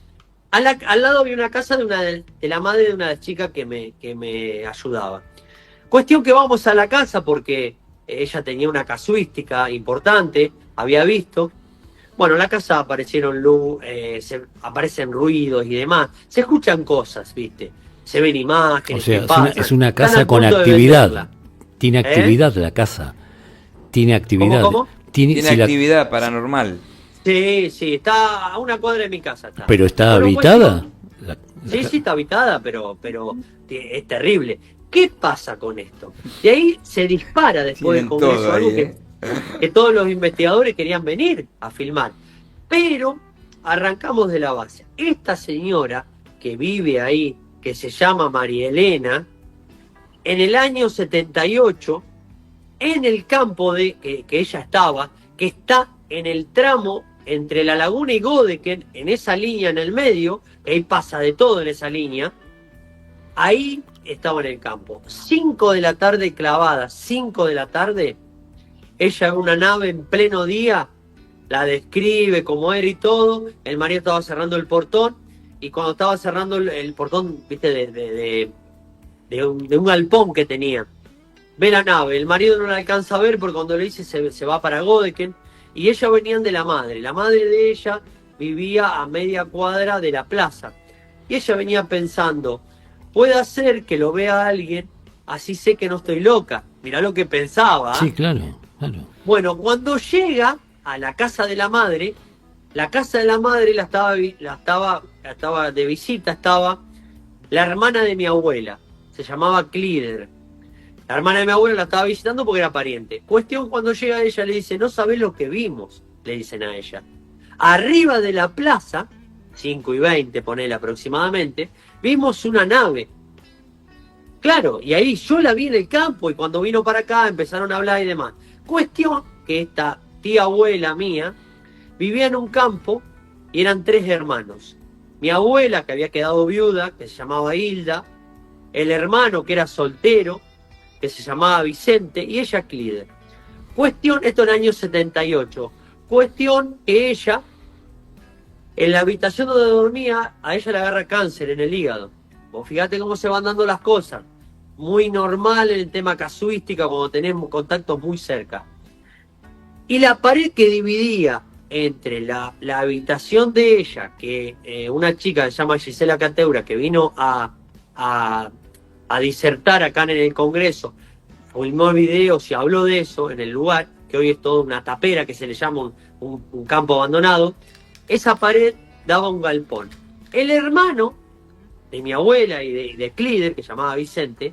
Al lado había una casa de la madre de una chica que me ayudaba. Cuestión que vamos a la casa porque ella tenía una casuística importante, había visto. Bueno, en la casa aparecieron luz, aparecen ruidos y demás. Se escuchan cosas, ¿viste? Se ven O imágenes. sea, que es una, pasan. es una Están casa a con punto de actividad. venderla. Tiene actividad la casa. Tiene actividad. ¿Cómo? Tiene si la- actividad paranormal. Sí, está a una cuadra de mi casa. Está. pero está Bueno, habitada. Sí, sí, está habitada, pero es terrible. ¿Qué pasa con esto? Y ahí se dispara después del Tienen Congreso todo algo ahí, que todos los investigadores querían venir a filmar. Pero arrancamos de la base. Esta señora que vive ahí, que se llama María Elena, en el año 78, en el campo que ella estaba, que está en el tramo entre La Laguna y Godeken, en esa línea en el medio, que ahí pasa de todo en esa línea, ahí estaba en el campo. 5 de la tarde clavada, 5 de la tarde, ella en una nave en pleno día, la describe como era y todo, el marido estaba cerrando el portón, y cuando estaba cerrando el portón, viste, de un galpón que tenía, ve la nave, el marido no la alcanza a ver porque cuando le dice se va para Godeken, y ellos venían de la madre de ella vivía a media cuadra de la plaza, y ella venía pensando, puede ser que lo vea alguien, así sé que no estoy loca, mirá lo que pensaba. Sí, claro, claro. Bueno, cuando llega a la casa de la madre la estaba de visita, estaba la hermana de mi abuela, se llamaba Clider. La hermana de mi abuela la estaba visitando porque era pariente. Cuestión, cuando llega ella le dice, no sabés lo que vimos, le dicen a ella. Arriba de la plaza, 5:20, ponele aproximadamente, vimos una nave. Claro, y ahí yo la vi en el campo y cuando vino para acá empezaron a hablar y demás. Cuestión que esta tía abuela mía vivía en un campo y eran 3 hermanos. Mi abuela, que había quedado viuda, que se llamaba Hilda, el hermano, que era soltero, que se llamaba Vicente, y ella Clider. Cuestión, esto en el año 78, cuestión que ella, en la habitación donde dormía, a ella le agarra cáncer en el hígado. Vos fíjate cómo se van dando las cosas. Muy normal en el tema casuística cuando tenemos contactos muy cerca. Y la pared que dividía entre la habitación de ella, que una chica que se llama Gisela Cateura, que vino a disertar acá en el Congreso, filmó videos y habló de eso en el lugar, que hoy es toda una tapera que se le llama un campo abandonado, esa pared daba un galpón. El hermano de mi abuela y de Clider, que se llamaba Vicente,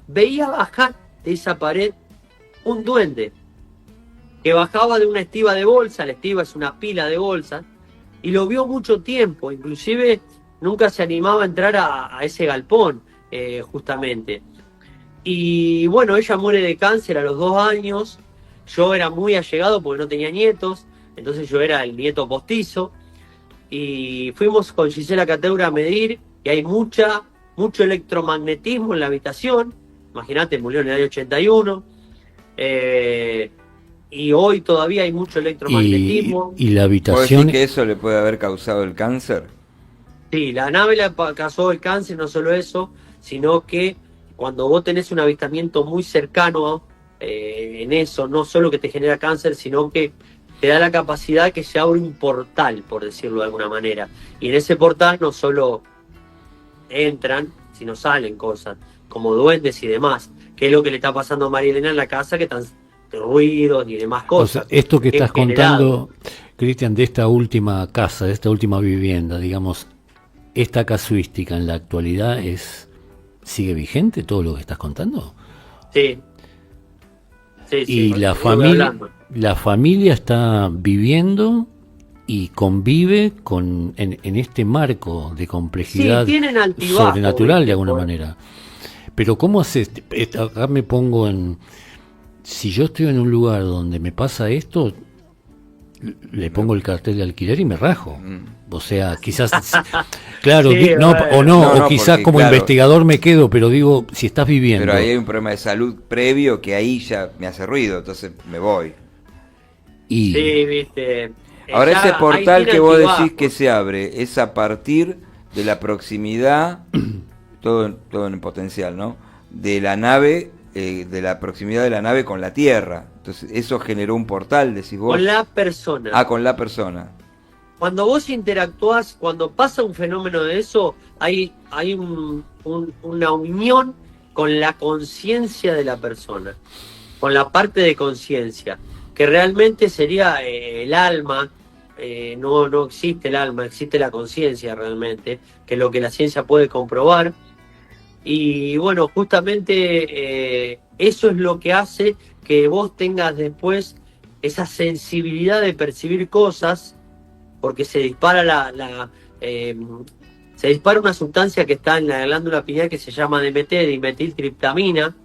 veía bajar de esa pared un duende que bajaba de una estiba de bolsa, la estiba es una pila de bolsas, y lo vio mucho tiempo, inclusive nunca se animaba a entrar a ese galpón, justamente. Y bueno, ella muere de cáncer a los 2 años, yo era muy allegado porque no tenía nietos, entonces yo era el nieto postizo, y fuimos con Gisela Cateura a medir, y hay mucho electromagnetismo en la habitación, imagínate, murió en el año 81, y hoy todavía hay mucho electromagnetismo. Y la ¿Puedo habitación... decir que eso le puede haber causado el cáncer? Sí, la nave le causó el cáncer, no solo eso, sino que cuando vos tenés un avistamiento muy cercano en eso, no solo que te genera cáncer, sino que te da la capacidad que se abre un portal, por decirlo de alguna manera. Y en ese portal no solo entran, sino salen cosas, como duendes y demás, que es lo que le está pasando a María Elena en la casa, que están ruidos y demás O cosas. sea, esto que estás generado. contando, Cristian, de esta última casa, de esta última vivienda, digamos, esta casuística en la actualidad ¿sigue vigente todo lo que estás contando? Sí. Sí, Y sí, la estuve familia, hablando. la familia está viviendo y convive en este marco de complejidad Sí, tienen altibajos, sobrenatural de ¿viste? alguna Por- manera. Pero ¿cómo haces? Acá me pongo si yo estoy en un lugar donde me pasa esto, le pongo el cartel de alquiler y me rajo. O sea, quizás, claro, Sí, no, bueno. o no, No, o quizás porque, como claro, investigador me quedo, pero digo, si estás viviendo. Pero ahí hay un problema de salud previo que ahí ya me hace ruido, entonces me voy. y Sí, viste. Ahora Ya ese ahí portal tiene que vos altibajos. decís que se abre es a partir de la proximidad, todo en potencial, ¿no? De la nave de la proximidad de la nave con la Tierra. Entonces eso generó un portal, decís vos. Con la persona. Ah, con la persona. Cuando vos interactuás, cuando pasa un fenómeno de eso, hay una unión con la conciencia de la persona, con la parte de conciencia, que realmente sería el alma. No existe el alma, existe la conciencia realmente, que es lo que la ciencia puede comprobar. Y bueno, justamente eso es lo que hace que vos tengas después esa sensibilidad de percibir cosas, porque se dispara se dispara una sustancia que está en la glándula pineal que se llama DMT, dimetiltriptamina,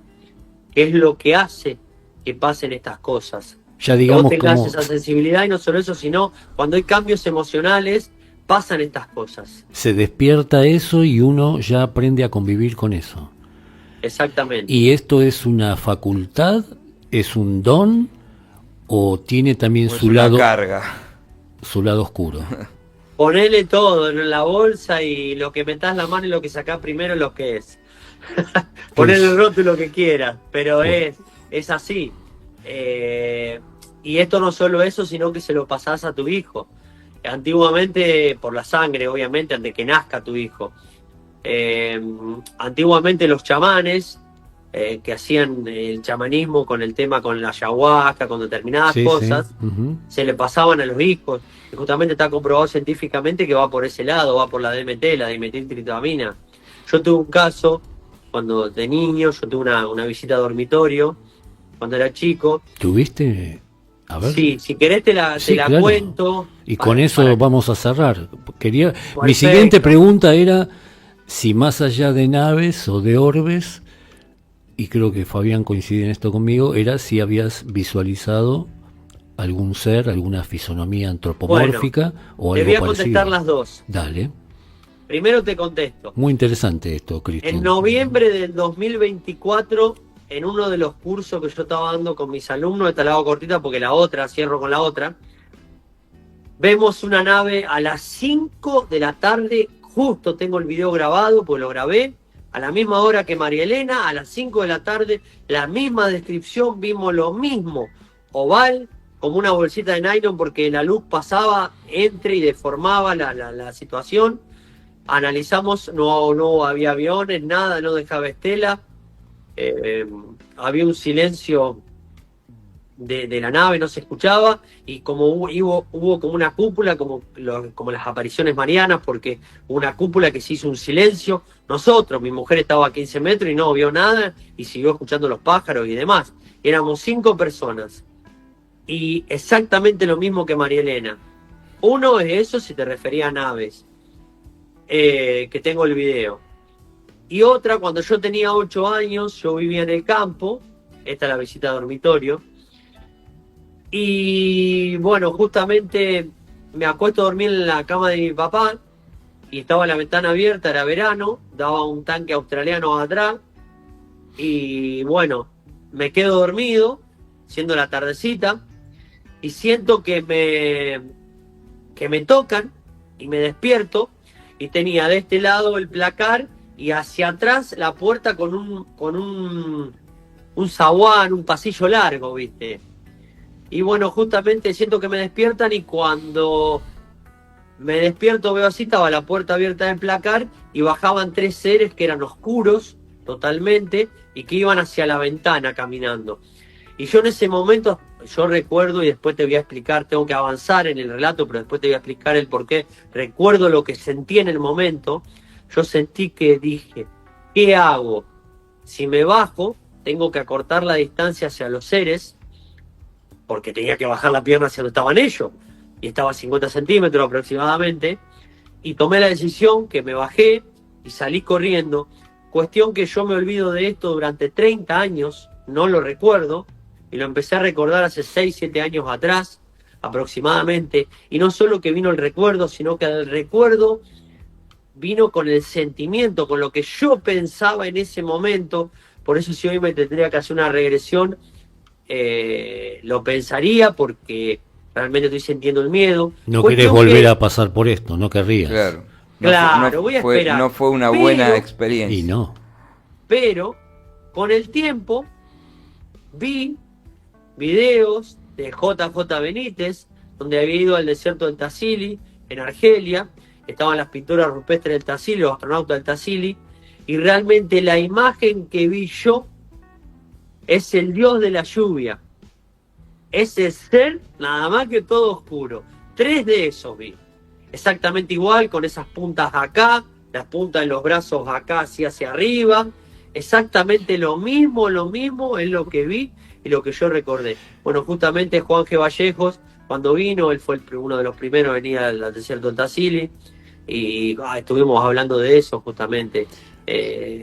que es lo que hace que pasen estas cosas. Ya Que digamos vos tengas como esa sensibilidad, y no solo eso, sino cuando hay cambios emocionales, pasan estas cosas. se despierta eso y uno ya aprende a convivir con eso. Exactamente. ¿Y esto es una facultad? ¿Es un don? ¿O tiene también Pues su una lado, carga. su lado oscuro? Ponele todo en la bolsa y lo que metas la mano y lo que sacás primero es lo que es. Ponele el rótulo que quieras, pero es así. Y esto no solo eso, sino que se lo pasás a tu hijo. Antiguamente, por la sangre, obviamente, antes que nazca tu hijo. Antiguamente los chamanes que hacían el chamanismo con el tema con la ayahuasca, con determinadas Sí, cosas, sí. Ujú. se le pasaban a los hijos. Y justamente está comprobado científicamente que va por ese lado, va por la DMT, la dimetiltriptamina. Yo tuve un caso cuando de niño, yo tuve una visita a dormitorio cuando era chico. ¿Tuviste? A ver. Sí, si querés te la claro. cuento. Y para- con eso para- vamos a cerrar. Mi Perfecto. siguiente pregunta era si más allá de naves o de orbes, y creo que Fabián coincide en esto conmigo, era si habías visualizado algún ser, alguna fisonomía antropomórfica o Te algo voy a parecido. contestar las dos. Dale. Primero te contesto. Muy interesante esto, Cristian. En noviembre del 2024, en uno de los cursos que yo estaba dando con mis alumnos, esta la hago cortita porque la otra, cierro con la otra, vemos una nave a las 5 de la tarde, justo tengo el video grabado, pues lo grabé, a la misma hora que María Elena, a las 5 de la tarde, la misma descripción, vimos lo mismo, oval, como una bolsita de nylon, porque la luz pasaba entre y deformaba la situación. Analizamos, no había aviones, nada, no dejaba estela, había un silencio de la nave, no se escuchaba, y como hubo como una cúpula, como las apariciones marianas, porque hubo una cúpula que se hizo un silencio. Nosotros, mi mujer estaba a 15 metros y no vio nada, y siguió escuchando los pájaros y demás. Éramos 5 personas, y exactamente lo mismo que María Elena. Uno es eso, si te refería a naves, que tengo el video. Y otra, cuando yo tenía 8 años, yo vivía en el campo, esta es la visita a dormitorio, y bueno, justamente me acuesto a dormir en la cama de mi papá, y estaba la ventana abierta, era verano, daba un tanque australiano atrás, y bueno, me quedo dormido, siendo la tardecita, y siento que me tocan, y me despierto, y tenía de este lado el placar, y hacia atrás la puerta con un zaguán, un pasillo largo, ¿viste? Y bueno, justamente siento que me despiertan, y cuando me despierto veo así, estaba la puerta abierta del placar y bajaban 3 seres que eran oscuros totalmente y que iban hacia la ventana caminando. Y yo en ese momento, yo recuerdo, y después te voy a explicar, tengo que avanzar en el relato, pero después te voy a explicar el por qué, recuerdo lo que sentí en el momento. Yo sentí que dije, ¿qué hago? Si me bajo, tengo que acortar la distancia hacia los seres, porque tenía que bajar la pierna hacia donde estaban ellos, y estaba a 50 centímetros aproximadamente, y tomé la decisión que me bajé y salí corriendo. Cuestión que yo me olvido de esto durante 30 años, no lo recuerdo, y lo empecé a recordar hace 6, 7 años atrás, aproximadamente, y no solo que vino el recuerdo, sino que el recuerdo vino con el sentimiento, con lo que yo pensaba en ese momento. Por eso si hoy me tendría que hacer una regresión, lo pensaría, porque realmente estoy sintiendo el miedo. No Cuestión querés volver que- a pasar por esto, no querrías. Claro. Claro, voy a esperar. No fue una Pero- buena experiencia. Y no. Pero con el tiempo vi videos de JJ Benítez, donde había ido al desierto del Tassili, en Argelia, estaban las pinturas rupestres del Tassili, los astronautas del Tassili, y realmente la imagen que vi yo es el dios de la lluvia. Ese ser, nada más que todo oscuro. 3 de esos vi. Exactamente igual, con esas puntas acá, las puntas en los brazos acá, así hacia arriba. Exactamente lo mismo es lo que vi y lo que yo recordé. Bueno, justamente Juan G. Vallejos, cuando vino, él fue uno de los primeros a venir al desierto del Tassili, y estuvimos hablando de eso justamente.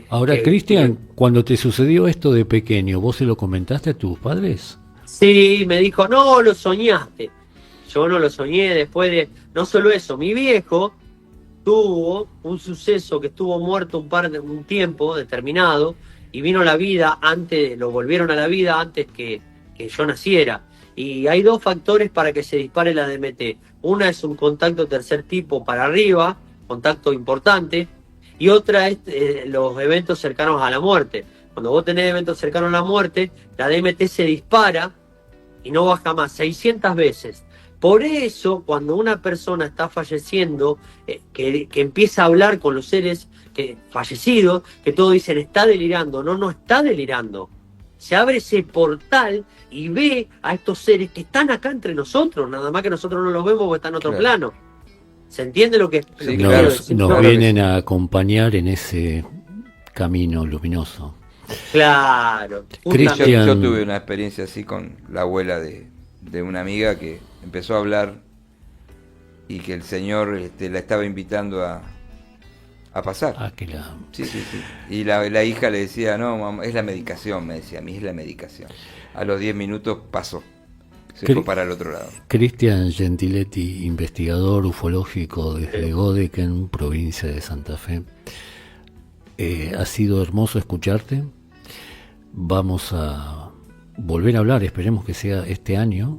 Ahora, Cristian, cuando te sucedió esto de pequeño, ¿vos se lo comentaste a tus padres? Sí, me dijo, no, lo soñaste. Yo no lo soñé. Después de, no solo eso, mi viejo tuvo un suceso que estuvo muerto un tiempo determinado, y vino a la vida antes, lo volvieron a la vida antes que yo naciera. Y hay 2 factores para que se dispare la DMT. Una es un contacto tercer tipo para arriba, contacto importante, y otra es los eventos cercanos a la muerte. Cuando vos tenés eventos cercanos a la muerte, la DMT se dispara y no baja más, 600 veces. Por eso, cuando una persona está falleciendo, que empieza a hablar con los seres fallecidos, que todos dicen, está delirando. No está delirando. Se abre ese portal y ve a estos seres que están acá entre nosotros, nada más que nosotros no los vemos porque están en otro plano. ¿Se entiende lo que Sí, quiero claro. decir? Nos Claro que vienen sí. a acompañar en ese camino luminoso. Claro. Cristian. Yo tuve una experiencia así con la abuela de una amiga que empezó a hablar y que el señor la estaba invitando a pasar. Ah, que la... Sí. Y la hija le decía, no, mamá, es la medicación, me decía, a mí es la medicación. A los 10 minutos pasó. Se fue para el otro lado. Cristian Gentiletti, investigador ufológico desde Godeken, provincia de Santa Fe. Ha sido hermoso escucharte. Vamos a volver a hablar, esperemos que sea este año.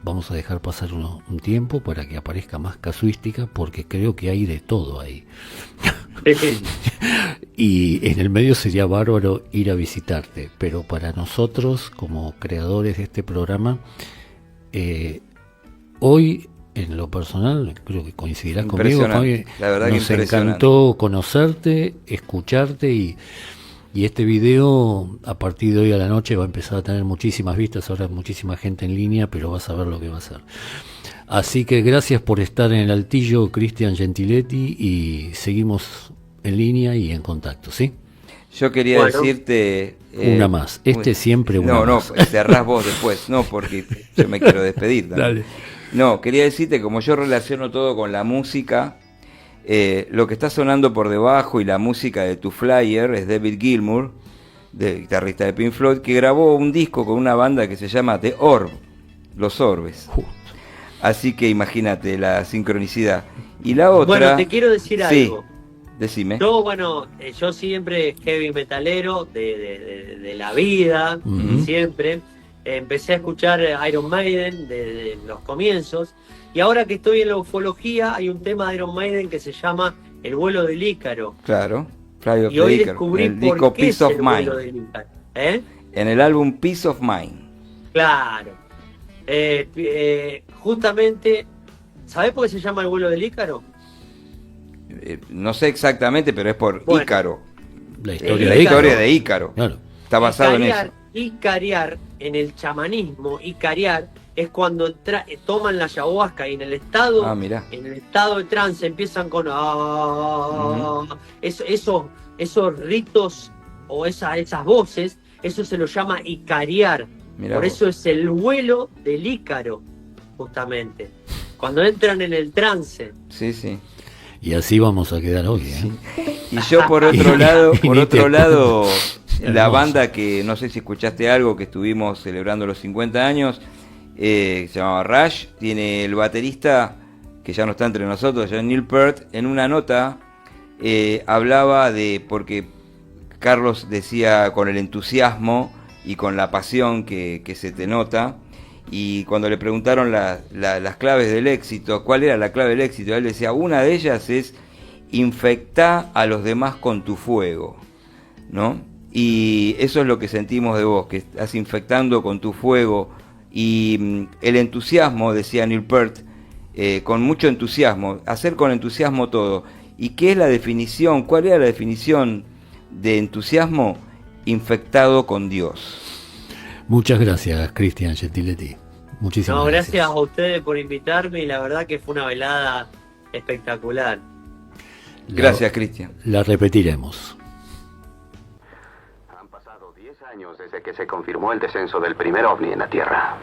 Vamos a dejar pasar un tiempo para que aparezca más casuística, porque creo que hay de todo ahí. Y en el medio sería bárbaro ir a visitarte, pero para nosotros como creadores de este programa, hoy en lo personal, creo que coincidirás conmigo, Fabi, la verdad que nos impresionante. encantó conocerte, escucharte, y este video a partir de hoy a la noche va a empezar a tener muchísimas vistas. Ahora muchísima gente en línea, pero vas a ver lo que va a ser. Así que gracias por estar en el altillo, Cristian Gentiletti, y seguimos en línea y en contacto, ¿sí? Yo quería decirte... una más, siempre una más. No, cerrás vos después, no, porque yo me quiero despedir también. Dale. No, quería decirte, como yo relaciono todo con la música, lo que está sonando por debajo y la música de tu flyer es David Gilmour, guitarrista de Pink Floyd, que grabó un disco con una banda que se llama The Orb, Los Orbes. Así que imagínate la sincronicidad. Y la otra... Bueno, te quiero decir algo. Decime. Yo siempre heavy metalero de la vida, siempre. Empecé a escuchar Iron Maiden de los comienzos, y ahora que estoy en la ufología hay un tema de Iron Maiden que se llama El vuelo del Ícaro. Claro, Fly of Y hoy the Icar, descubrí el disco por qué Peace es of el Mind. vuelo del Ícaro. En el álbum Peace of Mind. Claro. Justamente, ¿sabés por qué se llama el vuelo del Ícaro? No sé exactamente, pero es por Bueno. Ícaro. La La historia de historia Ícaro. de Ícaro. Claro. Está basado en eso. Icariar, en el chamanismo, icariar es cuando toman la ayahuasca y en el estado Mirá. de trance empiezan con esos ritos o esas voces, eso se lo llama icariar. Mirá Por vos. eso es el vuelo del Ícaro, justamente. Cuando entran en el trance. Sí. Y así vamos a quedar hoy, ¿eh? Y yo por otro lado, Y ni te la Hermoso. banda que no sé si escuchaste algo, que estuvimos celebrando los 50 años, se llamaba Rush, tiene el baterista que ya no está entre nosotros, John Neil Peart, en una nota hablaba de, porque Carlos decía con el entusiasmo y con la pasión que se te nota, y cuando le preguntaron las claves del éxito, ¿cuál era la clave del éxito? Él decía, una de ellas es infectar a los demás con tu fuego, ¿no? Y eso es lo que sentimos de vos, que estás infectando con tu fuego y el entusiasmo, decía Neil Peart, con mucho entusiasmo, hacer con entusiasmo todo. ¿Y qué es la definición? ¿Cuál era la definición de entusiasmo? Infectado con Dios. Muchas gracias, Cristian Gentiletti. Muchísimas Gracias a ustedes por invitarme y la verdad que fue una velada espectacular. Gracias, Cristian. La repetiremos. Han pasado 10 años desde que se confirmó el descenso del primer ovni en la Tierra.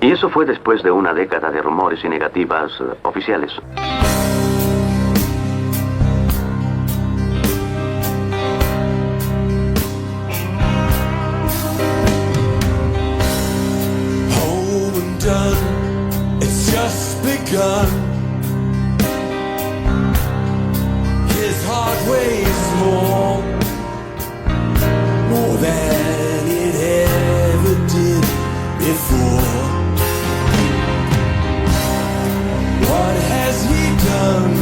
Y eso fue después de una década de rumores y negativas oficiales. It's just begun. His heart weighs more than it ever did before. What has he done?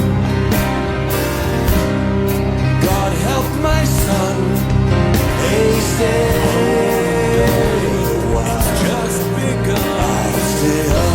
God help my son. They say it's just begun. Stay up.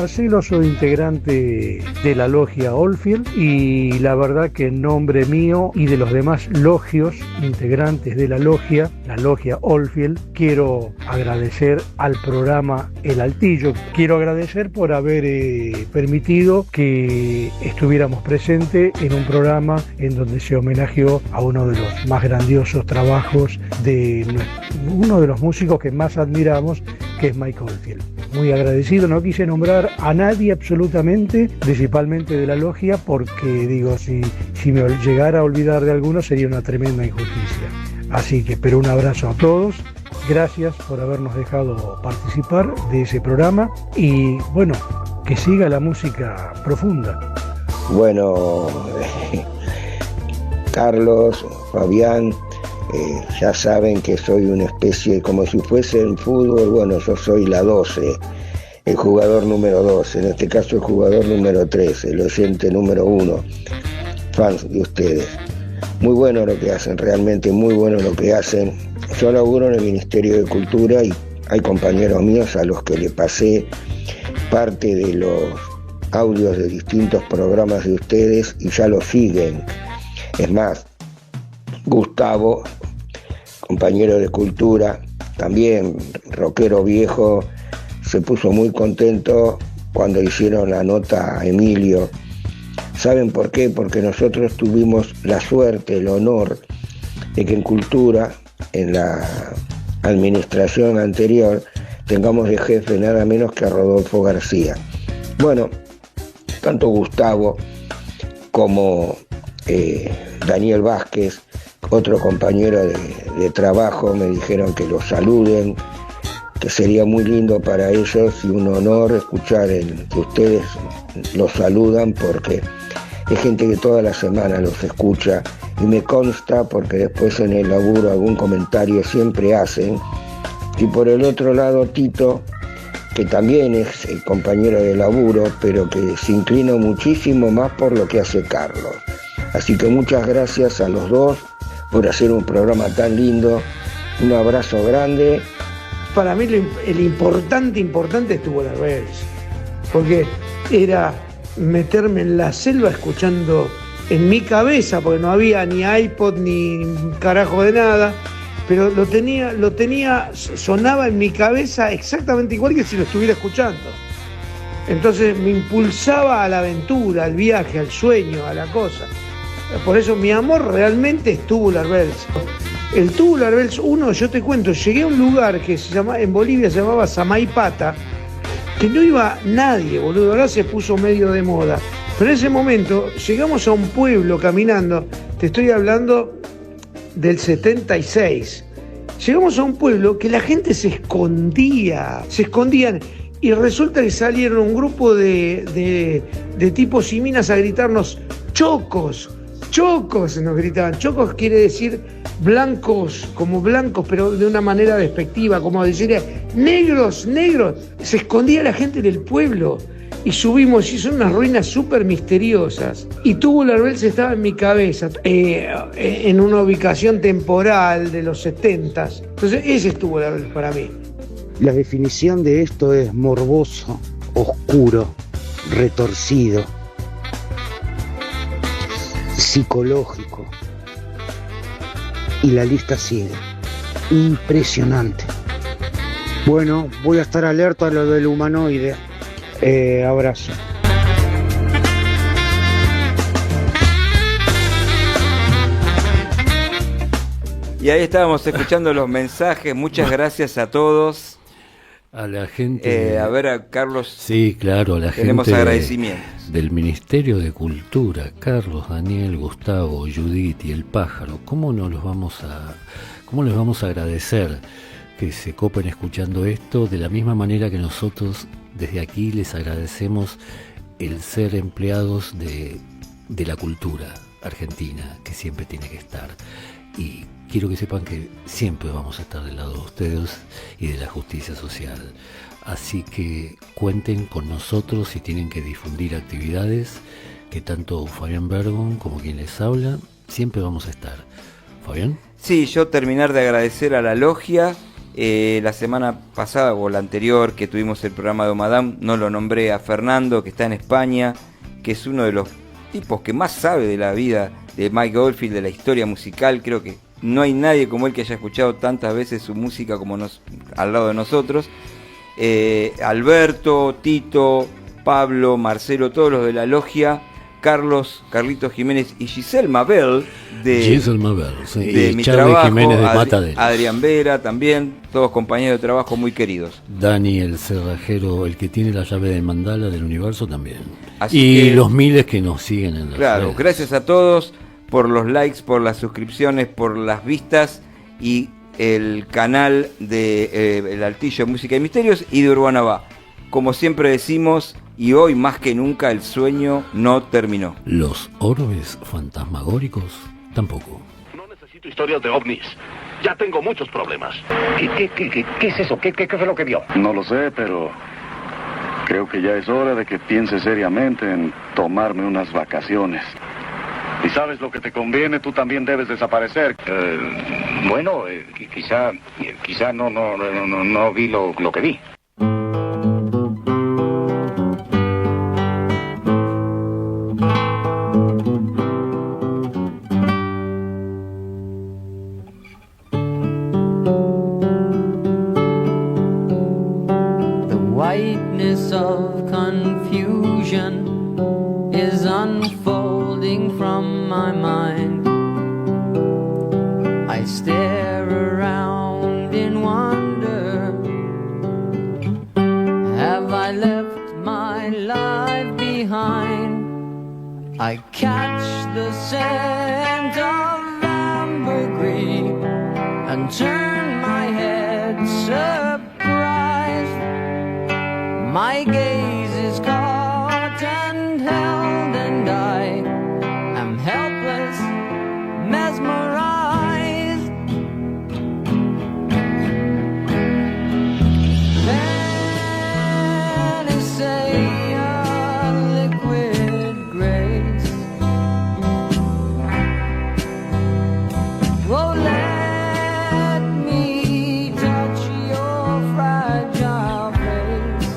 Marcelo, soy integrante de la logia Oldfield y la verdad que en nombre mío y de los demás logios integrantes de la logia Oldfield, quiero agradecer al programa El Altillo. Quiero agradecer por haber permitido que estuviéramos presentes en un programa en donde se homenajeó a uno de los más grandiosos trabajos de uno de los músicos que más admiramos, que es Mike Oldfield. Muy agradecido, no quise nombrar a nadie absolutamente, principalmente de la logia, porque digo, si me llegara a olvidar de alguno sería una tremenda injusticia. Así que, pero un abrazo a todos, gracias por habernos dejado participar de ese programa y bueno, que siga la música profunda. Bueno, Carlos, Fabián, ya saben que soy una especie, como si fuese en fútbol, bueno, yo soy la 12, el jugador número 12, en este caso el jugador número 13, el oyente número 1, fans de ustedes. Muy bueno lo que hacen, realmente muy bueno lo que hacen. Yo laburo en el Ministerio de Cultura y hay compañeros míos a los que le pasé parte de los audios de distintos programas de ustedes y ya lo siguen. Es más, Gustavo, compañero de Cultura, también rockero viejo, se puso muy contento cuando hicieron la nota a Emilio. ¿Saben por qué? Porque nosotros tuvimos la suerte, el honor de que en Cultura, en la administración anterior, tengamos de jefe nada menos que a Rodolfo García. Bueno, tanto Gustavo como Daniel Vázquez, otro compañero de trabajo, me dijeron que los saluden, que sería muy lindo para ellos y un honor escuchar que ustedes los saludan, porque es gente que toda la semana los escucha y me consta porque después en el laburo algún comentario siempre hacen. Y por el otro lado Tito, que también es el compañero de laburo, pero que se inclina muchísimo más por lo que hace Carlos. Así que muchas gracias a los dos por hacer un programa tan lindo. Un abrazo grande. Para mí el importante estuvo la Rebels, porque era meterme en la selva escuchando en mi cabeza, porque no había ni iPod ni carajo de nada, pero lo tenía, sonaba en mi cabeza exactamente igual que si lo estuviera escuchando. Entonces me impulsaba a la aventura, al viaje, al sueño, a la cosa. Por eso mi amor realmente es Tubular Bells. El Tubular Bells 1, yo te cuento, llegué a un lugar que en Bolivia se llamaba Samaipata, que no iba nadie, boludo, ahora se puso medio de moda. Pero en ese momento llegamos a un pueblo caminando, te estoy hablando del 76. Llegamos a un pueblo que la gente se escondían, y resulta que salieron un grupo de tipos y minas a gritarnos chocos, nos gritaban. Chocos quiere decir blancos, como blancos, pero de una manera despectiva, como decir negros. Se escondía la gente del pueblo y subimos, y son unas ruinas súper misteriosas. Y Tubular Bells estaba en mi cabeza, en una ubicación temporal de los 70s. Entonces ese es Tubular Bells para mí. La definición de esto es morboso, oscuro, retorcido, psicológico, y la lista sigue. Impresionante. Bueno, voy a estar alerta a lo del humanoide. Abrazo. Y ahí estábamos escuchando los mensajes. Muchas gracias a todos. A la gente. A ver, a Carlos. Sí, claro, a la tenemos gente agradecimientos. Del Ministerio de Cultura, Carlos, Daniel, Gustavo, Judith y el Pájaro. ¿Cómo les vamos a agradecer que se copen escuchando esto? De la misma manera que nosotros desde aquí les agradecemos el ser empleados de la cultura argentina, que siempre tiene que estar. Y quiero que sepan que siempre vamos a estar del lado de ustedes y de la justicia social. Así que cuenten con nosotros si tienen que difundir actividades, que tanto Fabián Bergon como quien les habla, siempre vamos a estar. ¿Fabián? Sí, yo terminar de agradecer a la logia, La semana pasada o la anterior que tuvimos el programa de Omadam, no lo nombré a Fernando, que está en España, que es uno de los tipos que más sabe de la vida de Mike Oldfield, de la historia musical. Creo que no hay nadie como él que haya escuchado tantas veces su música como al lado de nosotros. Alberto, Tito, Pablo, Marcelo, todos los de la logia, Carlitos Jiménez y Giselle Mabel de mi Charlie trabajo, Jiménez de Mataderos. Adrián Vera también, todos compañeros de trabajo muy queridos. Dani, el cerrajero, el que tiene la llave del mandala del universo también. Así y que, los miles que nos siguen en las claro, redes. gracias a todos por los likes, por las suscripciones, por las vistas y el canal de El Altillo de Música y Misterios y de Urbana Va. Como siempre decimos, y hoy más que nunca el sueño no terminó. Los orbes fantasmagóricos tampoco. No necesito historias de ovnis. Ya tengo muchos problemas. ¿Qué es eso? ¿Qué fue lo que vio? No lo sé, pero creo que ya es hora de que piense seriamente en tomarme unas vacaciones. Si sabes lo que te conviene, tú también debes desaparecer. Bueno, quizá no vi lo que vi. The whiteness of confusion is unfolding from my mind. I stare around in wonder. Have I left my life behind? I catch the scent of ambergris and turn my head surprised. My gaze is caught and held, and I am helpless, mesmerized. Fantasy of liquid grace. Oh, let me touch your fragile face.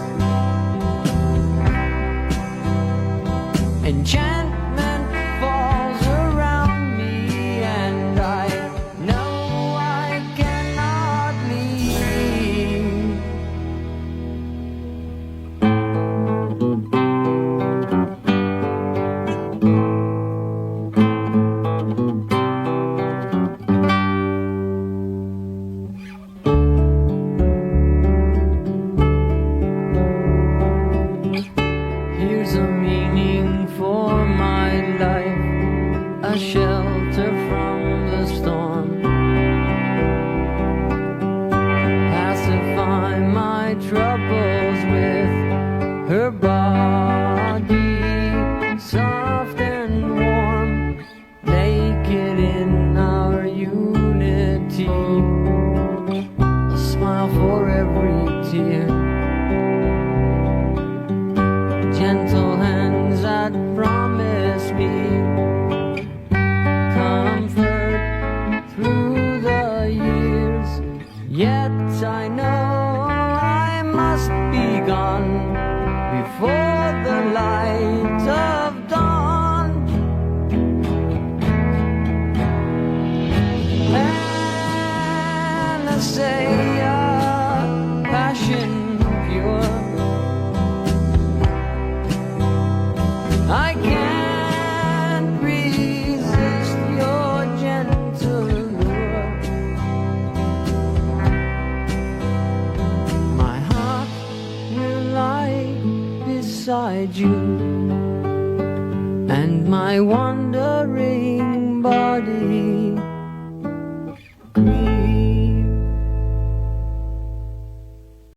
Enchantment falls around me, and I know I cannot leave. Here's a meaning for my life, a shelter from the storm. Pacify my troubles with her body, soft and warm, naked in our unity, a smile for every tear. Gentle hands that promise me comfort through the years. Yet I know I must be gone before the light of dawn. And I say passion pure. I can't resist your gentle lure. My heart will lie beside you, and my wandering body